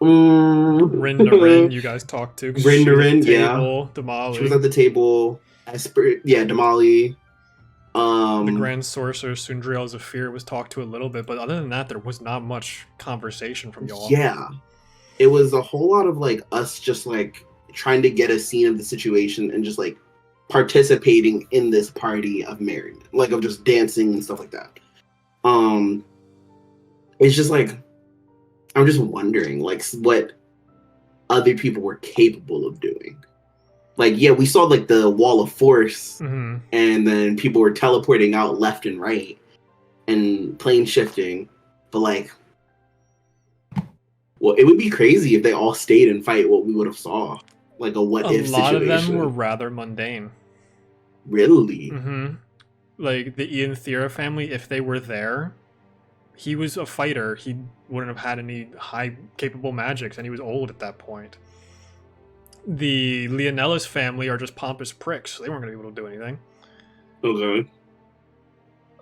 Speaker 1: Rin, you guys talked to.
Speaker 4: Rin, yeah.
Speaker 1: Damali.
Speaker 4: She was at the table. Damali.
Speaker 1: The Grand Sorcerer Sundriel Zafir was talked to a little bit, but other than that, there was not much conversation from y'all.
Speaker 4: Yeah, it was a whole lot of like us just like trying to get a scene of the situation and just like participating in this party of merriment, like of just dancing and stuff like that. It's just like I'm just wondering like what other people were capable of doing. Like, yeah, we saw like the wall of force,
Speaker 1: Hmm.
Speaker 4: and then people were teleporting out left and right and plane shifting. But like, well, it would be crazy if they all stayed and fight. What we would have saw, like a what
Speaker 1: A
Speaker 4: if
Speaker 1: lot of
Speaker 4: situation.
Speaker 1: them were rather mundane.
Speaker 4: Really?
Speaker 1: Hmm. Like the Ian Thera family, if they were there, he was a fighter. He wouldn't have had any high capable magics, and he was old at that point. The Leonellis family are just pompous pricks. So they weren't going to be able to do anything.
Speaker 4: Okay.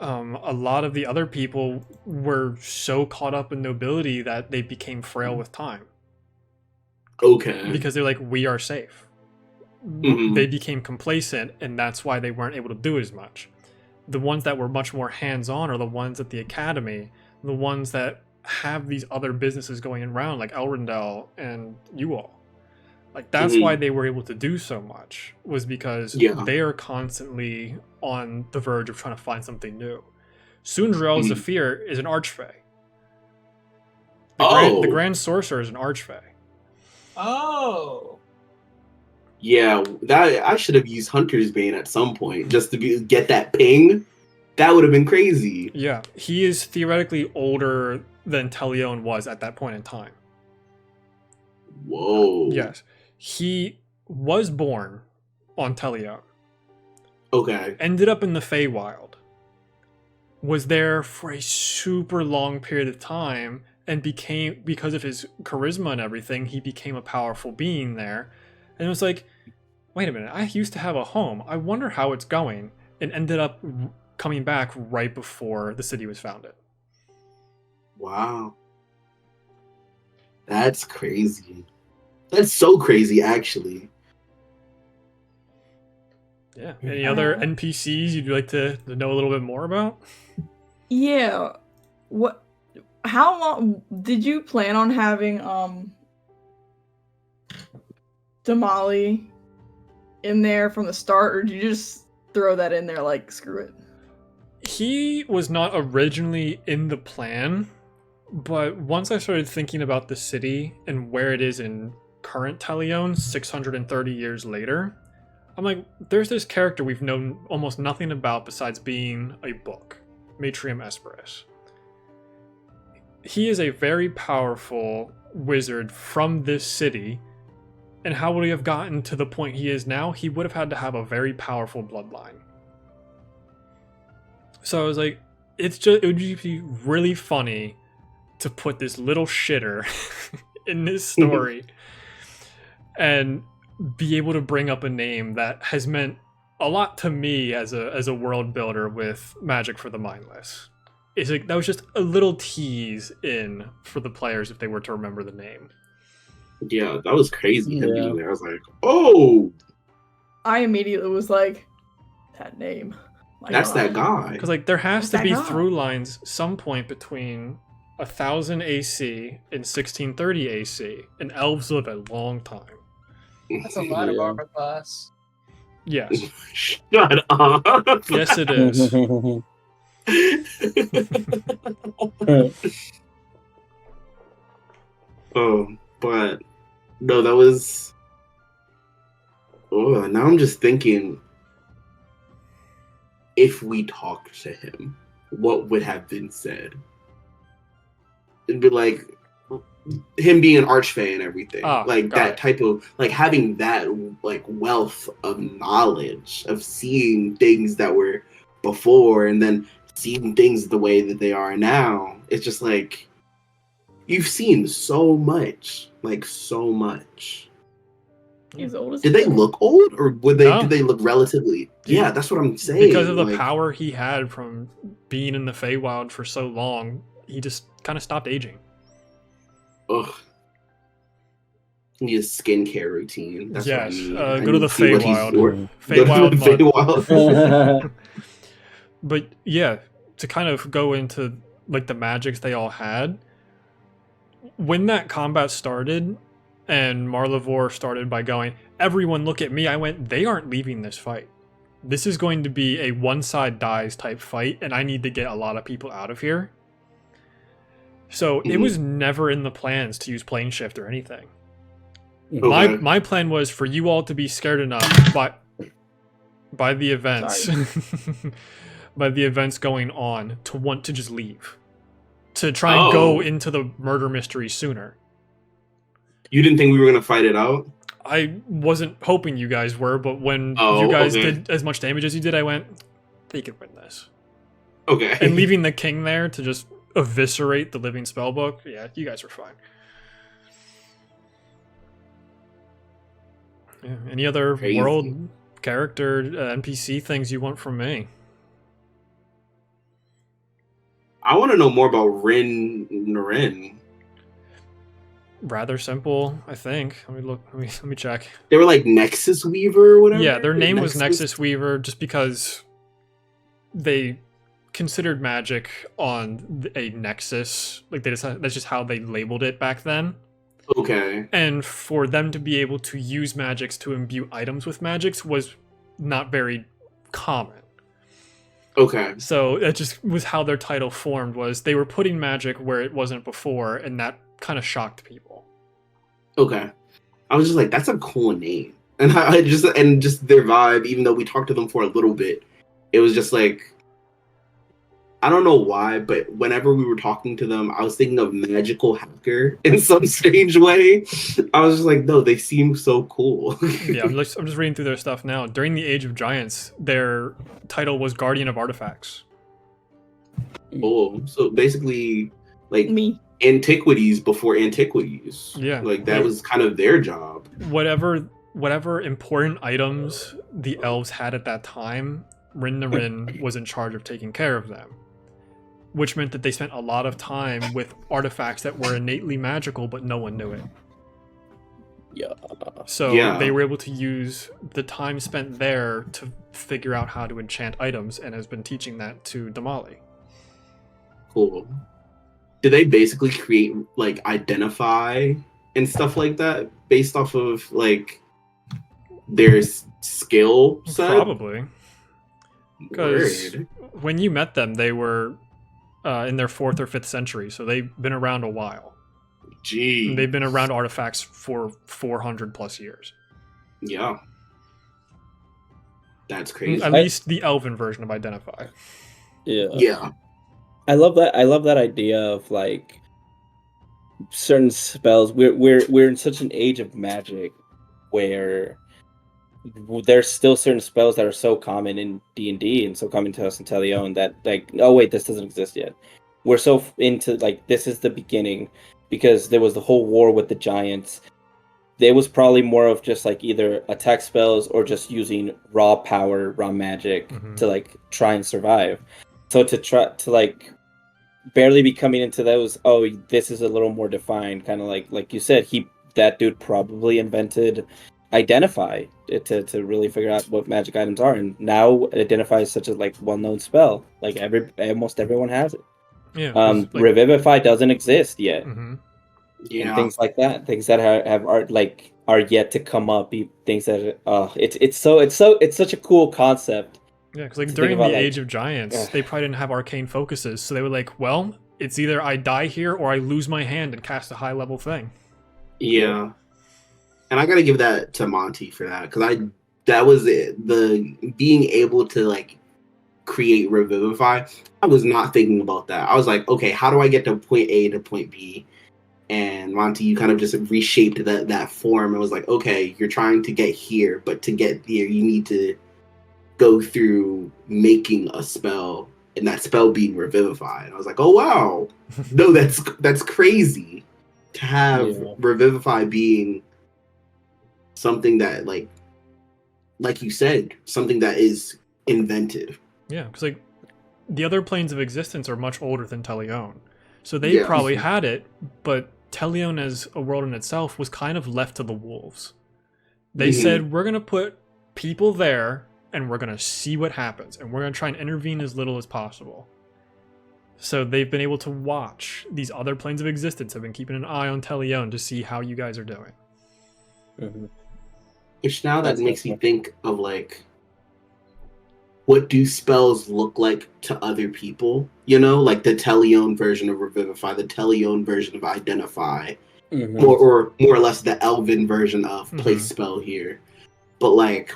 Speaker 1: A lot of the other people were so caught up in nobility that they became frail with time
Speaker 4: Okay.
Speaker 1: because they're like, we are safe.
Speaker 4: Mhm.
Speaker 1: They became complacent, and that's why they weren't able to do as much. The ones that were much more hands-on are the ones at the academy, the ones that have these other businesses going around, like Elrondell and you all. Like, that's
Speaker 4: Mhm.
Speaker 1: why they were able to do so much, was because
Speaker 4: Yeah.
Speaker 1: they are constantly on the verge of trying to find something new. Sundrel
Speaker 4: Mhm.
Speaker 1: Zephyr is an archfey.
Speaker 4: Oh.
Speaker 1: The Grand Sorcerer is an archfey.
Speaker 3: Oh.
Speaker 4: Yeah, that I should have used Hunter's Bane at some point just to get that ping. That would have been crazy.
Speaker 1: Yeah, he is theoretically older than Telion was at that point in time.
Speaker 4: Whoa.
Speaker 1: Yes, he was born on Telion,
Speaker 4: Okay.
Speaker 1: ended up in the Feywild, was there for a super long period of time, and became, because of his charisma and everything, he became a powerful being there. And it was like, wait a minute, I used to have a home. I wonder how it's going. And ended up coming back right before the city was founded.
Speaker 4: Wow. That's crazy. That's so crazy, actually.
Speaker 1: Yeah. Any other NPCs you'd like to know a little bit more about?
Speaker 5: Yeah. What? How long did you plan on having Damali in there from the start, or did you just throw that in there like screw it?
Speaker 1: He was not originally in the plan, but once I started thinking about the city and where it is in current Talion, 630 years later, I'm like, there's this character we've known almost nothing about besides being a book, Matrium Esperis. He is a very powerful wizard from this city, and how would he have gotten to the point he is now? He would have had to have a very powerful bloodline. So I was like, it would just be really funny to put this little shitter in this story and be able to bring up a name that has meant a lot to me as a world builder with Magic for the Mindless. It's like that was just a little tease in for the players if they were to remember the name.
Speaker 4: Yeah, that was crazy. Him
Speaker 2: Yeah.
Speaker 4: being there, I was like, oh,
Speaker 5: I immediately was like, that name. My
Speaker 4: that's
Speaker 5: God.
Speaker 4: that guy.
Speaker 1: Because like there has
Speaker 5: What's
Speaker 1: to
Speaker 5: that
Speaker 1: be
Speaker 5: guy?
Speaker 1: through lines some point between 1000 AC and 1630 AC, and elves live a long time.
Speaker 3: That's a lot of
Speaker 2: Yeah.
Speaker 3: armor class.
Speaker 1: Yes,
Speaker 4: Shut up.
Speaker 1: yes, it is.
Speaker 4: Oh, but no, that was. Oh, now I'm just thinking, if we talked to him, what would have been said? It'd be like him being an archfey and everything, like
Speaker 1: got
Speaker 4: that
Speaker 1: it.
Speaker 4: type of like having that like wealth of knowledge of seeing things that were before and then seeing things the way that they are now. It's just like you've seen so much, like so much.
Speaker 5: He's old as
Speaker 4: Did they
Speaker 5: hell.
Speaker 4: look old, or would they?
Speaker 1: No.
Speaker 4: Did they look relatively?
Speaker 1: He-
Speaker 4: Yeah, that's what I'm saying.
Speaker 1: Because of the
Speaker 4: like,
Speaker 1: power he had from being in the Feywild for so long, he just kind of stopped aging.
Speaker 4: ugh. I need a skincare routine. That's
Speaker 1: Yes,
Speaker 4: what I need.
Speaker 1: go
Speaker 4: I
Speaker 1: to
Speaker 4: need
Speaker 1: the
Speaker 4: see what he's
Speaker 1: Feywild.
Speaker 4: doing.
Speaker 1: Feywild
Speaker 4: Go to the
Speaker 1: mud.
Speaker 4: Feywild.
Speaker 1: But yeah, to kind of go into like the magics they all had, when that combat started and Marlevor started by going, everyone look at me, I went, they aren't leaving this fight. This is going to be a one side dies type fight, and I need to get a lot of people out of here. So it
Speaker 4: Mhm.
Speaker 1: was never in the plans to use plane shift or anything.
Speaker 4: Okay.
Speaker 1: My plan was for you all to be scared enough by the events by the events going on to want to just leave. To try and go
Speaker 4: Oh.
Speaker 1: into the murder mystery sooner.
Speaker 4: You didn't think we were gonna fight it out?
Speaker 1: I wasn't hoping you guys were, but when
Speaker 4: Oh,
Speaker 1: you guys
Speaker 4: okay.
Speaker 1: did as much damage as you did, I went, they could win this.
Speaker 4: Okay.
Speaker 1: And leaving the king there to just eviscerate the living spellbook, yeah, you guys were fine. Yeah, any other
Speaker 4: Crazy.
Speaker 1: world character NPC things you want from me?
Speaker 4: I want to know more about Rin Naren.
Speaker 1: Rather simple, I think. Let me look. Let me check.
Speaker 4: They were like Nexus Weaver or whatever.
Speaker 1: Yeah, their name was Nexus Weaver just because they considered magic on a nexus. Like that's just how they labeled it back then.
Speaker 4: Okay.
Speaker 1: And for them to be able to use magics to imbue items with magics was not very common.
Speaker 4: Okay.
Speaker 1: So that just was how their title formed, was they were putting magic where it wasn't before, and that kind of shocked people.
Speaker 4: Okay. I was just like, that's a cool name. And I just their vibe, even though we talked to them for a little bit, it was just like, I don't know why, but whenever we were talking to them, I was thinking of magical hacker in some strange way. I was just like, no, they seem so cool.
Speaker 1: Yeah, I'm just reading through their stuff now. During the Age of Giants, their title was Guardian of Artifacts.
Speaker 4: Oh, so basically, like
Speaker 5: Me.
Speaker 4: antiquities before antiquities.
Speaker 1: Yeah,
Speaker 4: like that was kind of their job.
Speaker 1: Whatever important items the elves had at that time, Rin Narin was in charge of taking care of them. Which meant that they spent a lot of time with artifacts that were innately magical, but no one knew it.
Speaker 2: Yeah.
Speaker 1: So
Speaker 4: Yeah.
Speaker 1: they were able to use the time spent there to figure out how to enchant items, and has been teaching that to Damali.
Speaker 4: Cool. Do they basically create like identify and stuff like that based off of like their skill set?
Speaker 1: Probably. Because
Speaker 4: Word.
Speaker 1: when you met them, they were in their 4th or 5th century, so they've been around a while.
Speaker 4: Gee.
Speaker 1: They've been around artifacts for 400 plus years.
Speaker 4: Yeah. That's crazy.
Speaker 1: At least the elven version of Identify.
Speaker 2: Yeah.
Speaker 4: Yeah.
Speaker 2: I love that. I love that idea of like certain spells. We're in such an age of magic where there's still certain spells that are so common in D&D and so common to us in Teleon that like, oh wait, this doesn't exist yet. We're so into like, this is the beginning, because there was the whole war with the giants. There was probably more of just like either attack spells or just using raw power, raw magic to like try and survive. So to try to like barely be coming into those, oh, this is a little more defined, kind of like you said, that dude probably invented Identify to really figure out what magic items are, and now Identify is such a like well-known spell. Like almost everyone has it.
Speaker 1: Yeah. 'cause, like,
Speaker 2: Revivify doesn't exist yet,
Speaker 1: mhm.
Speaker 4: Yeah.
Speaker 2: and things like that, things that are yet to come up. Things that it's such a cool concept.
Speaker 1: Yeah, because like
Speaker 2: To think
Speaker 1: during the
Speaker 2: about, like,
Speaker 1: Age of Giants,
Speaker 2: ugh.
Speaker 1: they probably didn't have arcane focuses, so they were like, well, it's either I die here or I lose my hand and cast a high level thing.
Speaker 4: Yeah. And I gotta give that to Monty for that, because that was it. The being able to like create Revivify. I was not thinking about that. I was like, okay, how do I get to point A to point B? And Monty, you kind of just reshaped that form. It was like, okay, you're trying to get here, but to get here, you need to go through making a spell, and that spell being Revivify. And I was like, oh wow, no, that's crazy to have
Speaker 2: Yeah.
Speaker 4: Revivify being something that like you said, something that is invented.
Speaker 1: Yeah, because like the other planes of existence are much older than Teleon, so they
Speaker 4: Yeah.
Speaker 1: probably had it, but Teleon as a world in itself was kind of left to the wolves. They
Speaker 4: Mhm.
Speaker 1: said, we're gonna put people there, and we're gonna see what happens, and we're gonna try and intervene as little as possible. So they've been able to watch these other planes of existence, have been keeping an eye on Teleon to see how you guys are doing.
Speaker 2: Mm-hmm.
Speaker 4: Which now that
Speaker 2: That's
Speaker 4: makes me
Speaker 2: definitely-
Speaker 4: think of like, what do spells look like to other people? You know, like the Teleon version of Revivify, the Teleon version of Identify,
Speaker 2: Mhm.
Speaker 4: or more or less the elven version of place
Speaker 1: Mhm.
Speaker 4: spell here. But like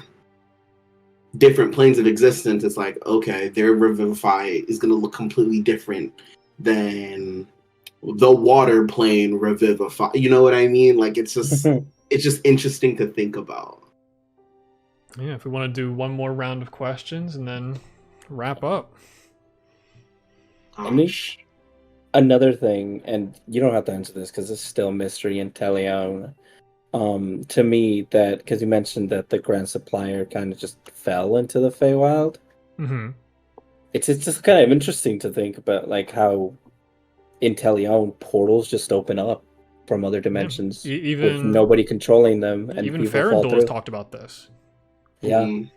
Speaker 4: different planes of existence, it's like, okay, their revivify is gonna look completely different than the water plane revivify. You know what I mean? Like it's just interesting to think about.
Speaker 1: Yeah, if we want to do one more round of questions and then wrap up.
Speaker 2: I mean,
Speaker 4: Gosh.
Speaker 2: another thing, and you don't have to answer this because it's still mystery in Teleon. To me, that because you mentioned that the Grand Supplier kind of just fell into the Feywild.
Speaker 1: Mm-hmm.
Speaker 2: It's just kind of interesting to think about, like how in Teleon portals just open up from other dimensions with
Speaker 1: Even
Speaker 2: nobody controlling them, and
Speaker 1: even
Speaker 2: people fall
Speaker 1: Farandul has
Speaker 2: through.
Speaker 1: talked about this.
Speaker 2: Yeah.
Speaker 4: Mhm.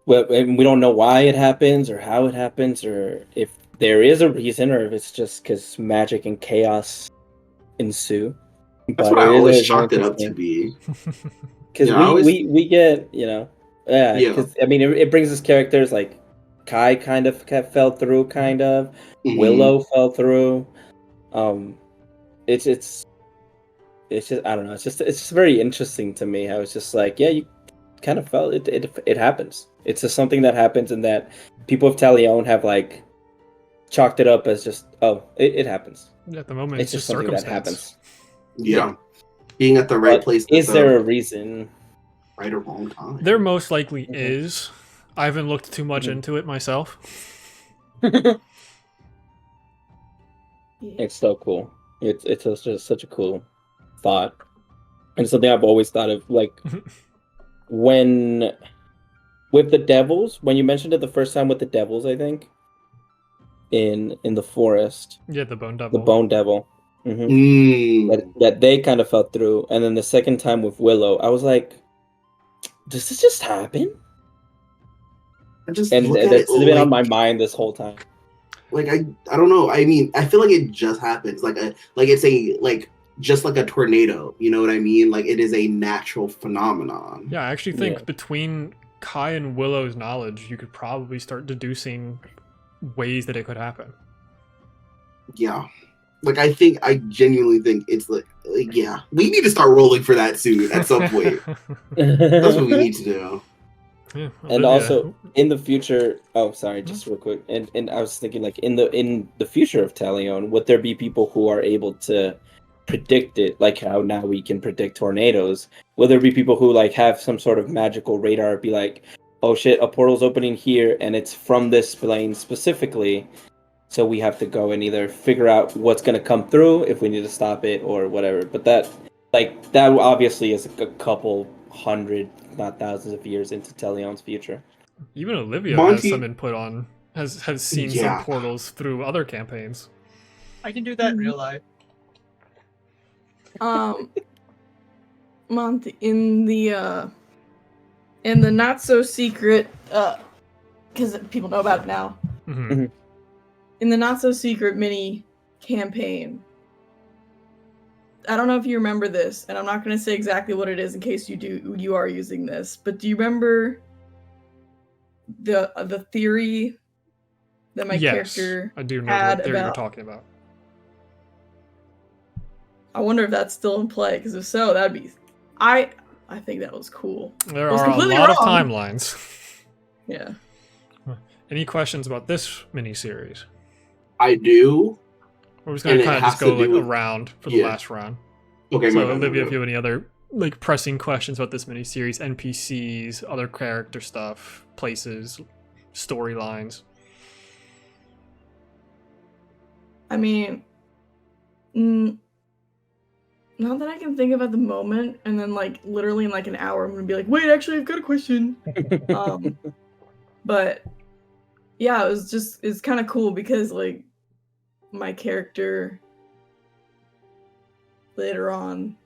Speaker 2: Well, and we don't know why it happens or how it happens or if there is a reason or if it's just because magic and chaos ensue.
Speaker 4: That's
Speaker 2: But
Speaker 4: what I
Speaker 2: it is
Speaker 4: always
Speaker 2: always very
Speaker 4: chalked it up to
Speaker 2: interesting
Speaker 4: be.
Speaker 2: because
Speaker 4: I always
Speaker 2: we get yeah,
Speaker 4: yeah.
Speaker 2: because I mean it brings us characters like Kai kind of fell through, kind of
Speaker 4: Mhm.
Speaker 2: Willow fell through. Um, it's just I don't know. It's just very interesting to me how it's just like, yeah, you kind of felt it happens. It's just something that happens and that people of Talion have like chalked it up as just, oh, it happens.
Speaker 1: At the moment,
Speaker 2: It's
Speaker 1: it's
Speaker 2: just
Speaker 1: just
Speaker 2: something that
Speaker 1: circumstance.
Speaker 2: happens.
Speaker 4: Yeah. Being at the right
Speaker 2: But
Speaker 4: place at
Speaker 2: is
Speaker 4: the
Speaker 2: there a reason?
Speaker 4: right or wrong time.
Speaker 1: There most likely
Speaker 2: Mhm.
Speaker 1: is. I haven't looked too much
Speaker 2: Mhm.
Speaker 1: into it myself.
Speaker 2: It's so cool. It's just such a cool thought. And something I've always thought of, like when with the devils, when you mentioned it the first time with the devils, I think in the forest,
Speaker 1: Yeah, the Bone
Speaker 2: the
Speaker 1: Devil.
Speaker 2: bone devil. Hmm.
Speaker 4: Mm.
Speaker 2: That they kind of fell through, and then the second time with Willow, I was like, "Does this just happen?"
Speaker 4: I just
Speaker 2: And
Speaker 4: look at it
Speaker 2: that's been on my mind this whole time.
Speaker 4: like I don't know. I mean, I feel like it just happens. Like it's a like just like a tornado. You know what I mean? Like it is a natural phenomenon.
Speaker 1: Yeah, I actually
Speaker 2: Yeah.
Speaker 1: think between Kai and Willow's knowledge, you could probably start deducing ways that it could happen.
Speaker 4: Yeah. Like I genuinely think it's like yeah, we need to start rolling for that suit at some point. That's what we need to do.
Speaker 1: Yeah,
Speaker 2: And
Speaker 1: Olivia.
Speaker 2: also in the future, oh sorry, just real quick. And I was thinking, like in the future of Talion, would there be people who are able to predict it, like how now we can predict tornadoes? Will there be people who like have some sort of magical radar, be like, oh shit, a portal's opening here and it's from this plane specifically, so we have to go and either figure out what's gonna come through if we need to stop it or whatever. But that obviously is a couple hundred, not thousands of years into Talion's future.
Speaker 1: Even Olivia has some
Speaker 4: Monty,
Speaker 1: input on has seen some
Speaker 4: yeah.
Speaker 1: portals through other campaigns.
Speaker 3: I can do that in real life.
Speaker 5: Monty, in the not so secret, because people know about it now.
Speaker 1: Hmm.
Speaker 5: In the not so secret mini campaign, I don't know if you remember this, and I'm not going to say exactly what it is in case you are using this, but do you remember the theory that my
Speaker 1: Yes,
Speaker 5: character
Speaker 1: I do remember
Speaker 5: had
Speaker 1: what theory you're
Speaker 5: about?
Speaker 1: talking about.
Speaker 5: I wonder if that's still in play, because if so, that'd be. I think that was cool.
Speaker 1: There
Speaker 5: I was
Speaker 1: are a
Speaker 5: completely
Speaker 1: lot of
Speaker 5: wrong.
Speaker 1: timelines.
Speaker 5: Yeah.
Speaker 1: Any questions about this miniseries?
Speaker 4: I do.
Speaker 1: We're just gonna
Speaker 4: And it
Speaker 1: kind of just
Speaker 4: has to
Speaker 1: go
Speaker 4: do
Speaker 1: like
Speaker 4: with
Speaker 1: around for the
Speaker 4: yeah.
Speaker 1: last round.
Speaker 4: Okay,
Speaker 1: So
Speaker 4: my bad,
Speaker 1: Olivia,
Speaker 4: my
Speaker 1: if you have any other like pressing questions about this miniseries, NPCs, other character stuff, places, storylines.
Speaker 5: I mean, not that I can think of at the moment, and then like literally in like an hour, I'm gonna be like, wait, actually, I've got a question. But yeah, it's kind of cool because like my character later on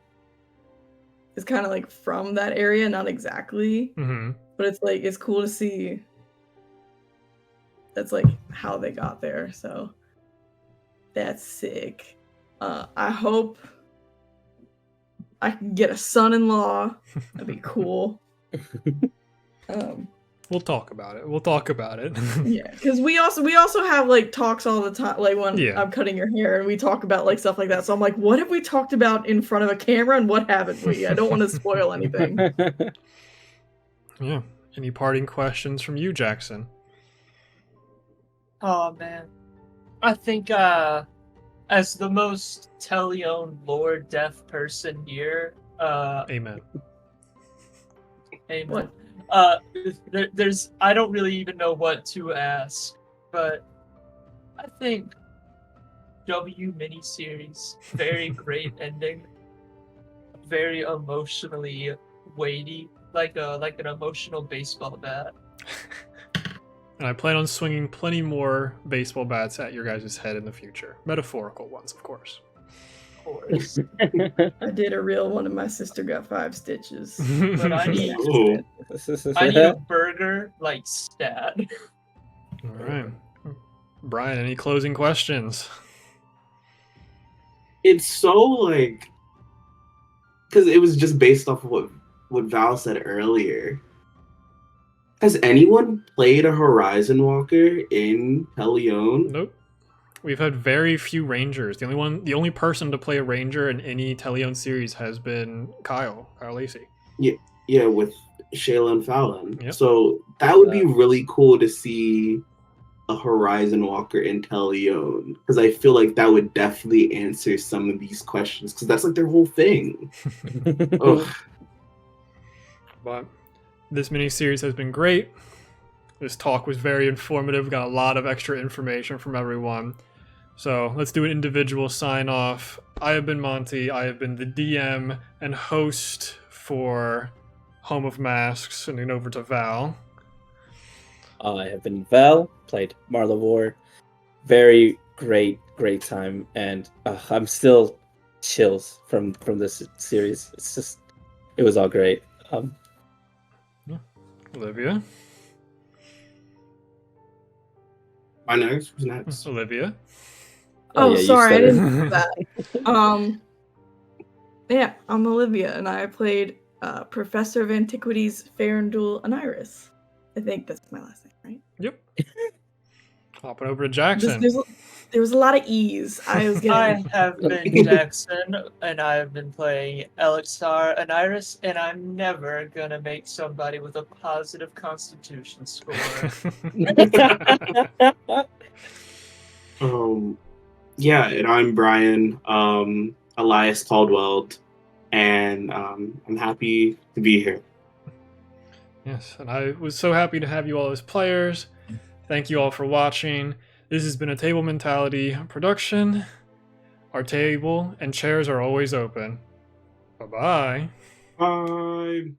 Speaker 5: is kind of like from that area, not exactly,
Speaker 1: Mm-hmm.
Speaker 5: but it's like it's cool to see. That's like how they got there, so that's sick. I hope I can get a son-in-law. That'd be cool.
Speaker 1: We'll talk about it. We'll talk about it.
Speaker 5: Yeah, because we also have like talks all the time, like when
Speaker 1: Yeah.
Speaker 5: I'm cutting your hair and we talk about like stuff like that. So I'm like, what have we talked about in front of a camera and what haven't we? I don't want to spoil anything.
Speaker 1: Yeah. Any parting questions from you, Jackson?
Speaker 3: Oh man, I think as the most Telion lore deaf person here,
Speaker 1: Amen.
Speaker 3: amen.
Speaker 5: What?
Speaker 3: There's I don't really even know what to ask, but I think W miniseries, very great ending, very emotionally weighty, like an emotional baseball bat.
Speaker 1: And I plan on swinging plenty more baseball bats at your guys' head in the future. Metaphorical ones, of course.
Speaker 3: Of course,
Speaker 5: I did a real one and my sister got 5 stitches.
Speaker 3: but I need
Speaker 4: Oh.
Speaker 3: a burger like stat.
Speaker 1: All right. Brian, any closing questions?
Speaker 4: It's so like, because it was just based off of what Val said earlier. Has anyone played a Horizon Walker in Pelion?
Speaker 1: Nope. We've had very few Rangers. The only person to play a Ranger in any Telion series has been Kyle Lacey.
Speaker 4: Yeah, with Shayla and Fallon.
Speaker 1: Yep.
Speaker 4: So that would be really cool to see a Horizon Walker in Telion, because I feel like that would definitely answer some of these questions, because that's like their whole thing. Ugh.
Speaker 1: But this miniseries has been great. This talk was very informative. Got a lot of extra information from everyone. So let's do an individual sign off. I have been Monty. I have been the DM and host for Home of Masks. Sending over to Val.
Speaker 2: I have been Val, played Marlavor. Very great time, and I'm still chills from this series. It was all great.
Speaker 1: Olivia.
Speaker 4: My next was next.
Speaker 1: Olivia.
Speaker 5: Oh,
Speaker 2: yeah, you
Speaker 5: sorry, I
Speaker 2: started.
Speaker 5: didn't know that. Yeah, I'm Olivia, and I played Professor of Antiquities Farandul Aniris. I think that's my last name, right?
Speaker 1: Yep. Hopping over to Jackson.
Speaker 5: There was a lot of E's. I was
Speaker 3: I
Speaker 5: getting.
Speaker 3: have been Jackson, and I have been playing Elixir and Iris, and I'm never gonna make somebody with a positive Constitution score.
Speaker 4: Yeah, and I'm Brian, Elias Caldwell, and I'm happy to be here.
Speaker 1: Yes, and I was so happy to have you all as players. Thank you all for watching. This has been a Table Mentality production. Our table and chairs are always open. Bye-bye.
Speaker 4: Bye.